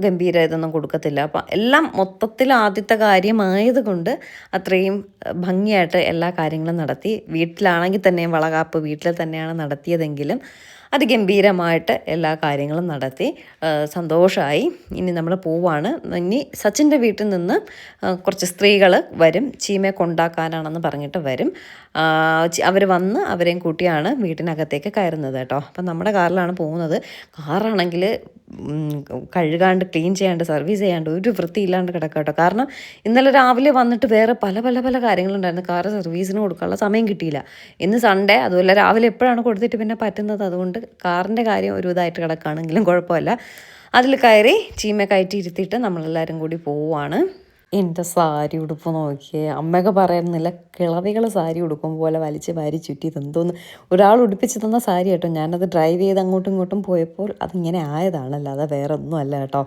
ഗംഭീര ഇതൊന്നും കൊടുക്കത്തില്ല. അപ്പം എല്ലാം മൊത്തത്തിൽ ആദ്യത്തെ കാര്യമായതുകൊണ്ട് അത്രയും ഭംഗിയായിട്ട് എല്ലാ കാര്യങ്ങളും നടത്തി. വീട്ടിലാണെങ്കിൽ തന്നെയും വളകാപ്പ് വീട്ടിൽ തന്നെയാണ് നടത്തിയതെങ്കിലും അതിഗംഭീരമായിട്ട് എല്ലാ കാര്യങ്ങളും നടത്തി സന്തോഷമായി. ഇനി നമ്മൾ പോവാണ്. ഇനി സച്ചിൻ്റെ വീട്ടിൽ നിന്ന് കുറച്ച് സ്ത്രീകൾ വരും, ചീമയെ കൊണ്ടാക്കാനാണെന്ന് പറഞ്ഞിട്ട് വരും. അവർ വന്ന് അവരെയും കൂട്ടിയാണ് വീട്ടിനകത്തേക്ക് കയറുന്നത് കേട്ടോ. അപ്പം നമ്മുടെ കാറിലാണ് പോകുന്നത്. കാറാണെങ്കിൽ കഴുകാണ്ട് ക്ലീൻ ചെയ്യാണ്ട് സർവീസ് ചെയ്യാണ്ട് ഒരു വൃത്തിയില്ലാണ്ട് കിടക്കുക കേട്ടോ. കാരണം ഇന്നലെ രാവിലെ വന്നിട്ട് വേറെ പല കാര്യങ്ങളുണ്ടായിരുന്നു. കാറ് സർവീസിന് കൊടുക്കാനുള്ള സമയം കിട്ടിയില്ല. ഇന്ന് സൺഡേ, അതുപോലെ രാവിലെ എപ്പോഴാണ് കൊടുത്തിട്ട് പിന്നെ പറ്റുന്നത്. അതുകൊണ്ട് കാറിൻ്റെ കാര്യം ഒരു ഇതായിട്ട് കിടക്കുകയാണെങ്കിലും കുഴപ്പമില്ല. അതിൽ കയറി ചീമ കയറ്റി ഇരുത്തിയിട്ട് നമ്മളെല്ലാവരും കൂടി പോവുകയാണ്. എൻ്റെ സാരി ഉടുപ്പ് നോക്കിയേ, അമ്മയൊക്കെ പറയുന്നില്ല, കിളവികൾ സാരി ഉടുക്കും പോലെ വലിച്ച് വാരി ചുറ്റി ഇതെന്തോന്ന്. ഒരാൾ ഉടുപ്പിച്ച് തന്ന സാരി കേട്ടോ. ഞാനത് ഡ്രൈവ് ചെയ്ത് അങ്ങോട്ടും ഇങ്ങോട്ടും പോയപ്പോൾ അതിങ്ങനെ ആയതാണല്ലോ, അത് വേറെ ഒന്നും അല്ല കേട്ടോ.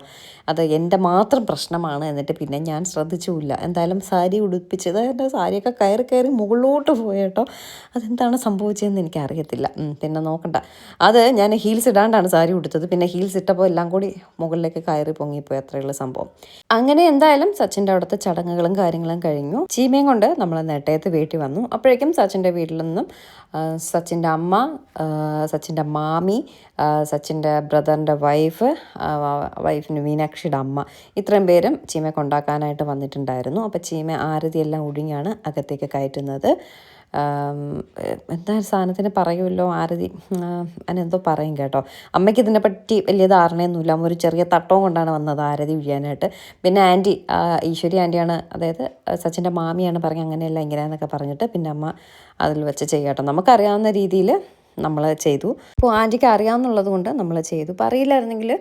അത് എൻ്റെ മാത്രം പ്രശ്നമാണ്. എന്നിട്ട് പിന്നെ ഞാൻ ശ്രദ്ധിച്ചുമില്ല. എന്തായാലും സാരി ഉടുപ്പിച്ചത്, എൻ്റെ സാരിയൊക്കെ കയറി മുകളിലോട്ട് പോയ കേട്ടോ. അതെന്താണ് സംഭവിച്ചതെന്ന് എനിക്കറിയത്തില്ല. പിന്നെ നോക്കണ്ട, അത് ഞാൻ ഹീൽസ് ഇടാണ്ടാണ് സാരി ഉടുത്തത്. പിന്നെ ഹീൽസ് ഇട്ടപ്പോൾ എല്ലാം കൂടി മുകളിലേക്ക് കയറി പൊങ്ങിപ്പോയി, അത്രയുള്ള സംഭവം. അങ്ങനെ എന്തായാലും സച്ചിൻ്റെ അവിടുത്തെ ചടങ്ങുകളും കാര്യങ്ങളും കഴിഞ്ഞു. ചീമയും കൊണ്ട് നമ്മൾ നെട്ടയത്ത് വീട്ടിൽ വന്നു. അപ്പോഴേക്കും സച്ചിൻ്റെ വീട്ടിൽ നിന്നും സച്ചിൻ്റെ അമ്മ, സച്ചിൻ്റെ മാമി, സച്ചിൻ്റെ ബ്രദറിൻ്റെ വൈഫിന് മീനാക്ഷിയുടെ അമ്മ, ഇത്രയും പേരും ചീമയെ കൊണ്ടാക്കാനായിട്ട് വന്നിട്ടുണ്ടായിരുന്നു. അപ്പോൾ ചീമ ആരതിയെല്ലാം ഒഴിഞ്ഞാണ് അകത്തേക്ക് കയറ്റുന്നത്. എന്താ സാധനത്തിന് പറയുമല്ലോ, ആരതി അതിനെന്തോ പറയും കേട്ടോ. അമ്മയ്ക്ക് ഇതിനെപ്പറ്റി വലിയ ധാരണയൊന്നുമില്ല. ഒരു ചെറിയ തട്ടവും കൊണ്ടാണ് വന്നത് ആരതി ഒഴിയാനായിട്ട്. പിന്നെ ആൻറ്റി, ഈശ്വരി ആൻറ്റിയാണ്, അതായത് സച്ചിൻ്റെ മാമിയാണ് പറഞ്ഞത് അങ്ങനെയല്ല ഇങ്ങനെയാന്നൊക്കെ പറഞ്ഞിട്ട് പിന്നെ അമ്മ അതിൽ വെച്ച് ചെയ്യാട്ടോ. നമുക്കറിയാവുന്ന രീതിയിൽ നമ്മൾ ചെയ്തു. അപ്പോൾ ആൻറ്റിക്ക് അറിയാമെന്നുള്ളത് കൊണ്ട് നമ്മൾ ചെയ്തു. ഇപ്പോൾ അറിയില്ലായിരുന്നെങ്കിൽ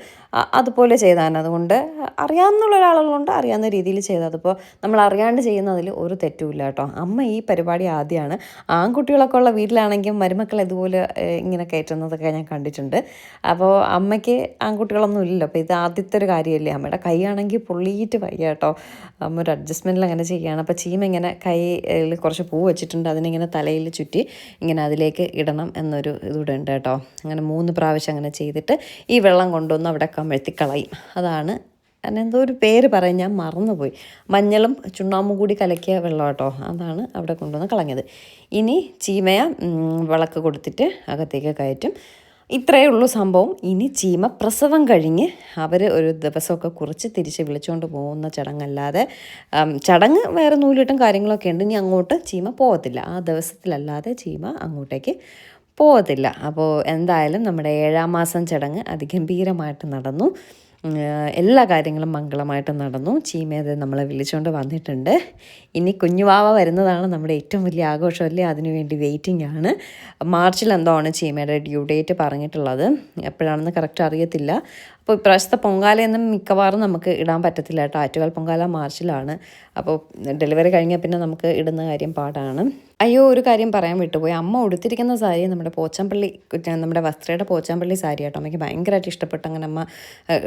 അതുപോലെ ചെയ്താണ്. അതുകൊണ്ട് അറിയാവുന്നുള്ള ഒരാളുകളുണ്ട്, അറിയാവുന്ന രീതിയിൽ ചെയ്തു. അതിപ്പോൾ നമ്മൾ അറിയാണ്ട് ചെയ്യുന്നതിൽ ഒരു തെറ്റുമില്ല കേട്ടോ. അമ്മ ഈ പരിപാടി ആദ്യമാണ്. ആൺകുട്ടികളൊക്കെ ഉള്ള വീട്ടിലാണെങ്കിൽ മരുമക്കൾ ഇതുപോലെ ഇങ്ങനെ കയറ്റുന്നതൊക്കെ ഞാൻ കണ്ടിട്ടുണ്ട്. അപ്പോൾ അമ്മയ്ക്ക് ആൺകുട്ടികളൊന്നും ഇല്ലല്ലോ, അപ്പോൾ ഇത് ആദ്യത്തെ ഒരു കാര്യമല്ലേ. അമ്മയുടെ കൈയാണെങ്കിൽ പൊള്ളിയിട്ട് വയ്യ കേട്ടോ. അമ്മ ഒരു അഡ്ജസ്റ്റ്മെൻറ്റിൽ അങ്ങനെ ചെയ്യുകയാണ്. അപ്പോൾ ചീമ ഇങ്ങനെ കയ്യിൽ കുറച്ച് പൂ വെച്ചിട്ടുണ്ട്, അതിനിങ്ങനെ തലയിൽ ചുറ്റി ഇങ്ങനെ അതിലേക്ക് ഇടണം എന്നൊരു ഇതൂടെ ഉണ്ട് കേട്ടോ. അങ്ങനെ 3 പ്രാവശ്യം അങ്ങനെ ചെയ്തിട്ട് ഈ വെള്ളം കൊണ്ടുവന്ന് അവിടെ കമഴ്ത്തിക്കളയും. അതാണ് എന്തോ ഒരു പേര് പറയും, ഞാൻ മറന്നുപോയി. മഞ്ഞളും ചുണ്ണാമ്പും കൂടി കലക്കിയ വെള്ളം കേട്ടോ, അതാണ് അവിടെ കൊണ്ടുവന്ന് കളഞ്ഞത്. ഇനി ചീമയെ വിളക്ക് കൊടുത്തിട്ട് അകത്തേക്ക് കയറ്റും. ഇത്രയേ ഉള്ളൂ സംഭവം. ഇനി ചീമ പ്രസവം കഴിഞ്ഞ് അവർ ഒരു ദിവസമൊക്കെ കുറിച്ച് തിരിച്ച് വിളിച്ചുകൊണ്ട് പോകുന്ന ചടങ്ങല്ലാതെ, ചടങ്ങ് വേറെ നൂലിട്ടും കാര്യങ്ങളൊക്കെ ഉണ്ട്. ഇനി അങ്ങോട്ട് ചീമ പോകത്തില്ല. ആ ദിവസത്തിലല്ലാതെ ചീമ അങ്ങോട്ടേക്ക് പോകത്തില്ല. അപ്പോൾ എന്തായാലും നമ്മുടെ 7-ാം മാസം ചടങ്ങ് അതിഗംഭീരമായിട്ട് നടന്നു. എല്ലാ കാര്യങ്ങളും മംഗളമായിട്ട് നടന്നു. ചീമയത് നമ്മളെ വിളിച്ചുകൊണ്ട് വന്നിട്ടുണ്ട്. ഇനി കുഞ്ഞുവാവ വരുന്നതാണ് നമ്മുടെ ഏറ്റവും വലിയ ആഘോഷമല്ലേ, അതിനുവേണ്ടി വെയിറ്റിംഗ് ആണ്. മാർച്ചിൽ എന്തോ ആണ് ചീമയുടെ ഡ്യൂ ഡേറ്റ് പറഞ്ഞിട്ടുള്ളത്. എപ്പോഴാണെന്ന് കറക്റ്റ് അറിയത്തില്ല. അപ്പോൾ ഇപ്രാവശ്യത്തെ പൊങ്കാലയൊന്നും മിക്കവാറും നമുക്ക് ഇടാൻ പറ്റത്തില്ല കേട്ടോ. ആറ്റുകാൽ പൊങ്കാല മാർച്ചിലാണ്. അപ്പോൾ ഡെലിവറി കഴിഞ്ഞാൽ പിന്നെ നമുക്ക് ഇടുന്ന കാര്യം പാടാണ്. അയ്യോ, ഒരു കാര്യം പറയാൻ വിട്ടുപോയി. അമ്മ ഉടുത്തിരിക്കുന്ന സാരി നമ്മുടെ പോച്ചാമ്പള്ളി, നമ്മുടെ വസ്ത്രയുടെ പോച്ചാമ്പള്ളി സാരി കേട്ടോ. അമ്മയ്ക്ക് ഭയങ്കരമായിട്ട് ഇഷ്ടപ്പെട്ട അങ്ങനെ അമ്മ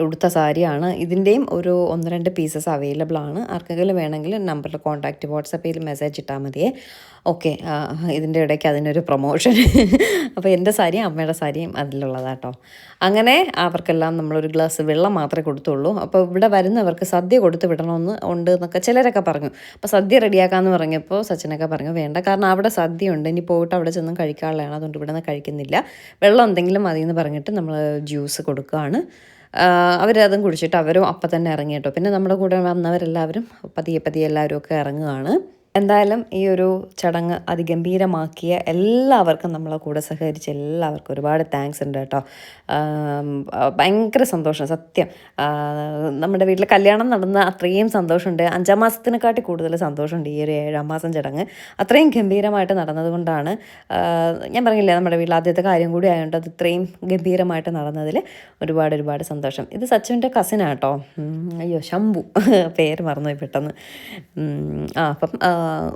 ഉടുത്ത സാരിയാണ്. ഇതിൻ്റെയും ഒരു 1-2 പീസസ് അവൈലബിൾ ആണ്. ആർക്കെങ്കിലും വേണമെങ്കിൽ നമ്പറിൽ കോൺടാക്റ്റ്, വാട്സപ്പിൽ മെസ്സേജ് ഇട്ടാൽ മതിയേ. ഓക്കെ, ഇതിൻ്റെ ഇടയ്ക്ക് അതിനൊരു പ്രൊമോഷൻ. അപ്പോൾ എൻ്റെ സാരിയും അമ്മയുടെ സാരിയും അതിലുള്ളതാട്ടോ. അങ്ങനെ അവർക്കെല്ലാം നമ്മളൊരു ഗ്ലാസ് വെള്ളം മാത്രമേ കൊടുത്തുള്ളൂ. അപ്പോൾ ഇവിടെ വരുന്നവർക്ക് സദ്യ കൊടുത്ത് വിടണമെന്ന് ഉണ്ട് എന്നൊക്കെ ചിലരൊക്കെ പറഞ്ഞു. അപ്പോൾ സദ്യ റെഡിയാക്കാമെന്ന് പറഞ്ഞപ്പോൾ സച്ചിനൊക്കെ പറഞ്ഞു വേണ്ട, കാരണം അവിടെ സദ്യ ഉണ്ട്, ഇനി പോയിട്ട് അവിടെ ചെന്നും കഴിക്കാനുള്ളതാണ്, അതുകൊണ്ട് ഇവിടെ നിന്ന് കഴിക്കുന്നില്ല, വെള്ളം എന്തെങ്കിലും മതി എന്ന് പറഞ്ഞിട്ട് നമ്മൾ ജ്യൂസ് കൊടുക്കുകയാണ്. അവരതും കുടിച്ചിട്ട് അവരും അപ്പം തന്നെ ഇറങ്ങി കേട്ടോ. പിന്നെ നമ്മുടെ കൂടെ വന്നവരെല്ലാവരും പതിയെ എല്ലാവരും ഒക്കെ ഇറങ്ങുകയാണ്. എന്തായാലും ഈ ഒരു ചടങ്ങ് അതിഗംഭീരമാക്കിയ എല്ലാവർക്കും നമ്മളെ കൂടെ സഹകരിച്ച എല്ലാവർക്കും ഒരുപാട് താങ്ക്സ് ഉണ്ട് കേട്ടോ. ഭയങ്കര സന്തോഷം സത്യം. നമ്മുടെ വീട്ടിൽ കല്യാണം നടന്ന അത്രയും സന്തോഷമുണ്ട്. 5-ാം മാസത്തിനെക്കാട്ടി കൂടുതൽ സന്തോഷമുണ്ട് ഈ ഒരു 7-ാം മാസം ചടങ്ങ്. അത്രയും ഗംഭീരമായിട്ട് നടന്നതുകൊണ്ടാണ്, ഞാൻ പറഞ്ഞില്ലേ നമ്മുടെ വീട്ടിൽ ആദ്യത്തെ കാര്യം കൂടി ആയതുകൊണ്ട് അത് ഇത്രയും ഗംഭീരമായിട്ട് നടന്നതിൽ ഒരുപാട് സന്തോഷം. ഇത് സച്ചുവിൻ്റെ കസിനാണ് കേട്ടോ. അയ്യോ, ശംഭു, പേര് മറന്നുപോയി പെട്ടെന്ന്. അപ്പം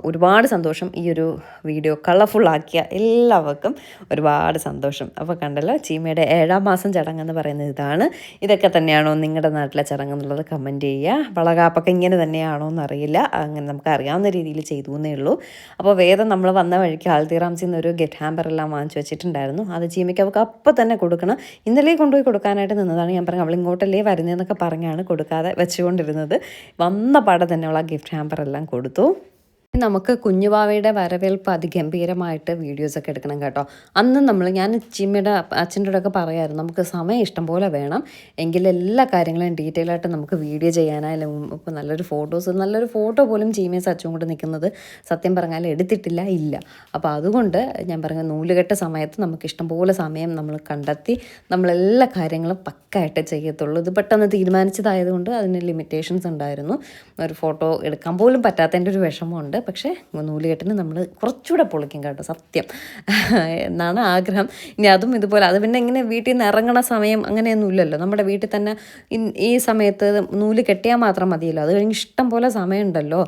ഒരുപാട് സന്തോഷം. ഈ ഒരു വീഡിയോ കളർഫുള്ളാക്കിയ എല്ലാവർക്കും ഒരുപാട് സന്തോഷം. അപ്പോൾ കണ്ടല്ലോ, ചീമയുടെ 7-ാം മാസം ചടങ്ങെന്ന് പറയുന്നത് ഇതാണ്. ഇതൊക്കെ തന്നെയാണോ നിങ്ങളുടെ നാട്ടിലെ ചടങ്ങ് എന്നുള്ളത് കമൻറ്റ് ചെയ്യുക. വളകാപ്പൊക്കെ ഇങ്ങനെ തന്നെയാണോ എന്നറിയില്ല, അങ്ങനെ നമുക്ക് അറിയാവുന്ന രീതിയിൽ ചെയ്തു എന്നേ ഉള്ളൂ. അപ്പോൾ വേദം നമ്മൾ വന്ന വഴിക്ക് ഹൽദിറാംസിൽ നിന്നൊരു ഗിഫ്റ്റ് ഹാമ്പർ എല്ലാം വാങ്ങിച്ചു വെച്ചിട്ടുണ്ടായിരുന്നു. അത് ചീമയ്ക്ക് അവൾക്ക് അപ്പം തന്നെ കൊടുക്കണം. ഇന്നലെ കൊണ്ടുപോയി കൊടുക്കാനായിട്ട് നിന്നതാണ്. ഞാൻ പറഞ്ഞു അവൾ ഇങ്ങോട്ടല്ലേ വരുന്നതെന്നൊക്കെ പറഞ്ഞാണ് കൊടുക്കാതെ വെച്ചുകൊണ്ടിരുന്നത്. വന്ന പാടെ തന്നെ അവൾ ആ ഗിഫ്റ്റ് ഹാമ്പർ എല്ലാം കൊടുത്തു. നമുക്ക് കുഞ്ഞുവാവയുടെ വരവേൽപ്പ് അതിഗംഭീരമായിട്ട് വീഡിയോസൊക്കെ എടുക്കണം കേട്ടോ. അന്ന് ഞാൻ ചിമ്മയുടെ അച്ഛൻ്റെ ഒക്കെ പറയായിരുന്നു, നമുക്ക് സമയം ഇഷ്ടം പോലെ വേണം, എങ്കിൽ എല്ലാ കാര്യങ്ങളും ഡീറ്റെയിൽ ആയിട്ട് നമുക്ക് വീഡിയോ ചെയ്യാനായാലും ഇപ്പോൾ നല്ലൊരു ഫോട്ടോ പോലും ചീമയും സച്ചും കൂടെ നിൽക്കുന്നത് സത്യം പറഞ്ഞാൽ എടുത്തിട്ടില്ല, ഇല്ല. അപ്പോൾ അതുകൊണ്ട് ഞാൻ പറഞ്ഞ നൂലുകെട്ട സമയത്ത് നമുക്ക് ഇഷ്ടംപോലെ സമയം നമ്മൾ കണ്ടെത്തി നമ്മളെല്ലാ കാര്യങ്ങളും പക്കായിട്ട് ചെയ്യത്തുള്ളൂ. ഇത് പെട്ടെന്ന് തീരുമാനിച്ചതായതുകൊണ്ട് അതിന് ലിമിറ്റേഷൻസ് ഉണ്ടായിരുന്നു. ഒരു ഫോട്ടോ എടുക്കാൻ പോലും പറ്റാത്തതിൻ്റെ ഒരു വിഷമമുണ്ട്. പക്ഷേ നൂലുകെട്ടിന് നമ്മൾ കുറച്ചുകൂടെ പൊളിക്കും കേട്ടോ, സത്യം എന്നാണ് ആഗ്രഹം. ഇനി അതും ഇതുപോലെ, അത് പിന്നെ ഇങ്ങനെ വീട്ടിൽ നിന്ന് ഇറങ്ങണ സമയം അങ്ങനെയൊന്നും ഇല്ലല്ലോ. നമ്മുടെ വീട്ടിൽ തന്നെ ഈ സമയത്ത് നൂല് കെട്ടിയാൽ മാത്രം മതിയല്ലോ, അത് കഴിഞ്ഞ് ഇഷ്ടം പോലെ സമയമുണ്ടല്ലോ.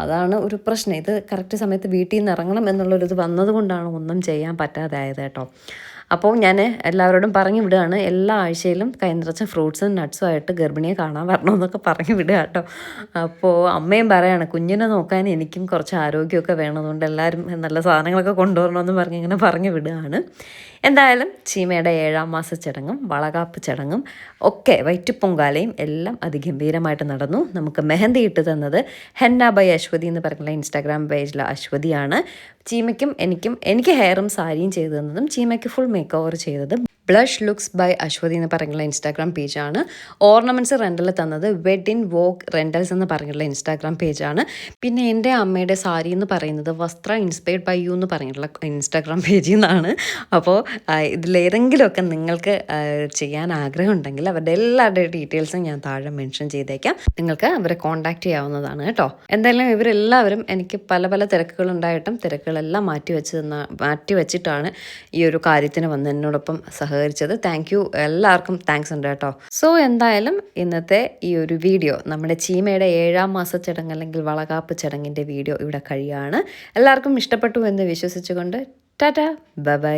അതാണ് ഒരു പ്രശ്നം. ഇത് കറക്റ്റ് സമയത്ത് വീട്ടിൽ നിന്ന് ഇറങ്ങണം എന്നുള്ളൊരിത് വന്നതുകൊണ്ടാണ് ഒന്നും ചെയ്യാൻ പറ്റാതെ ആയത് കേട്ടോ. അപ്പോൾ ഞാൻ എല്ലാവരോടും പറഞ്ഞു വിടുകയാണ്, എല്ലാ ആഴ്ചയിലും കൈ നിറച്ച ഫ്രൂട്ട്സും നട്ട്സും ആയിട്ട് ഗർഭിണിയെ കാണാൻ വരണമെന്നൊക്കെ പറഞ്ഞു വിടുക കേട്ടോ. അപ്പോൾ അമ്മയും പറയാണ് കുഞ്ഞിനെ നോക്കാൻ എനിക്കും കുറച്ച് ആരോഗ്യമൊക്കെ വേണം, അതുകൊണ്ട് എല്ലാവരും നല്ല സാധനങ്ങളൊക്കെ കൊണ്ടുവരണമെന്ന് പറഞ്ഞ് ഇങ്ങനെ പറഞ്ഞു വിടുകയാണ്. എന്തായാലും ചീമയുടെ 7ാം മാസ ചടങ്ങും വളകാപ്പ് ചടങ്ങും ഒക്കെ വൈറ്റുപൊങ്കാലയും എല്ലാം അതിഗംഭീരമായിട്ട് നടന്നു. നമുക്ക് മെഹന്തി ഇട്ട് തന്നത് ഹെന്ന ബൈ അശ്വതി എന്ന് പറഞ്ഞുള്ള ഇൻസ്റ്റാഗ്രാം പേജിലെ അശ്വതിയാണ്. ചീമയ്ക്കും എനിക്ക് ഹെയറും സാരിയും ചെയ്തു തന്നതും ചീമയ്ക്ക് ഫുൾ മേക്ക് ഓവർ ചെയ്തത് ബ്ലഷ് ലുക്സ് ബൈ അശ്വതി എന്ന് പറഞ്ഞുള്ള ഇൻസ്റ്റാഗ്രാം പേജാണ്. ഓർണമെൻറ്റ്സ് റെൻ്റൽ തന്നത് വെഡിൻ വോക്ക് റെൻ്റൽസ് എന്ന് പറഞ്ഞുള്ള ഇൻസ്റ്റാഗ്രാം പേജാണ്. പിന്നെ എൻ്റെ അമ്മയുടെ സാരി എന്ന് പറയുന്നത് വസ്ത്ര ഇൻസ്പയർഡ് ബൈ യു എന്ന് പറഞ്ഞിട്ടുള്ള ഇൻസ്റ്റാഗ്രാം പേജിൽ നിന്നാണ്. അപ്പോൾ ഇതിലേതെങ്കിലുമൊക്കെ നിങ്ങൾക്ക് ചെയ്യാൻ ആഗ്രഹമുണ്ടെങ്കിൽ അവരുടെ എല്ലാവരുടെ ഡീറ്റെയിൽസും ഞാൻ താഴെ മെൻഷൻ ചെയ്തേക്കാം. നിങ്ങൾക്ക് അവരെ കോൺടാക്റ്റ് ചെയ്യാവുന്നതാണ് കേട്ടോ. എന്തായാലും ഇവരെല്ലാവരും എനിക്ക് പല പല തിരക്കുകളുണ്ടായിട്ടും തിരക്കുകളെല്ലാം മാറ്റിവെച്ചിട്ടാണ് ഈ ഒരു കാര്യത്തിന് വന്ന് എന്നോടൊപ്പം സഹകരിച്ചത്. താങ്ക് യു, എല്ലാവർക്കും താങ്ക്സ് ഉണ്ട് കേട്ടോ. സോ എന്തായാലും ഇന്നത്തെ ഈ ഒരു വീഡിയോ നമ്മുടെ ചീമയുടെ 7ാം മാസ ചടങ്ങ് അല്ലെങ്കിൽ വളകാപ്പ് ചടങ്ങിൻ്റെ വീഡിയോ ഇവിടെ കഴിയാണ്. എല്ലാവർക്കും ഇഷ്ടപ്പെട്ടു എന്ന് വിശ്വസിച്ചുകൊണ്ട് ടാറ്റാ ബൈ ബൈ.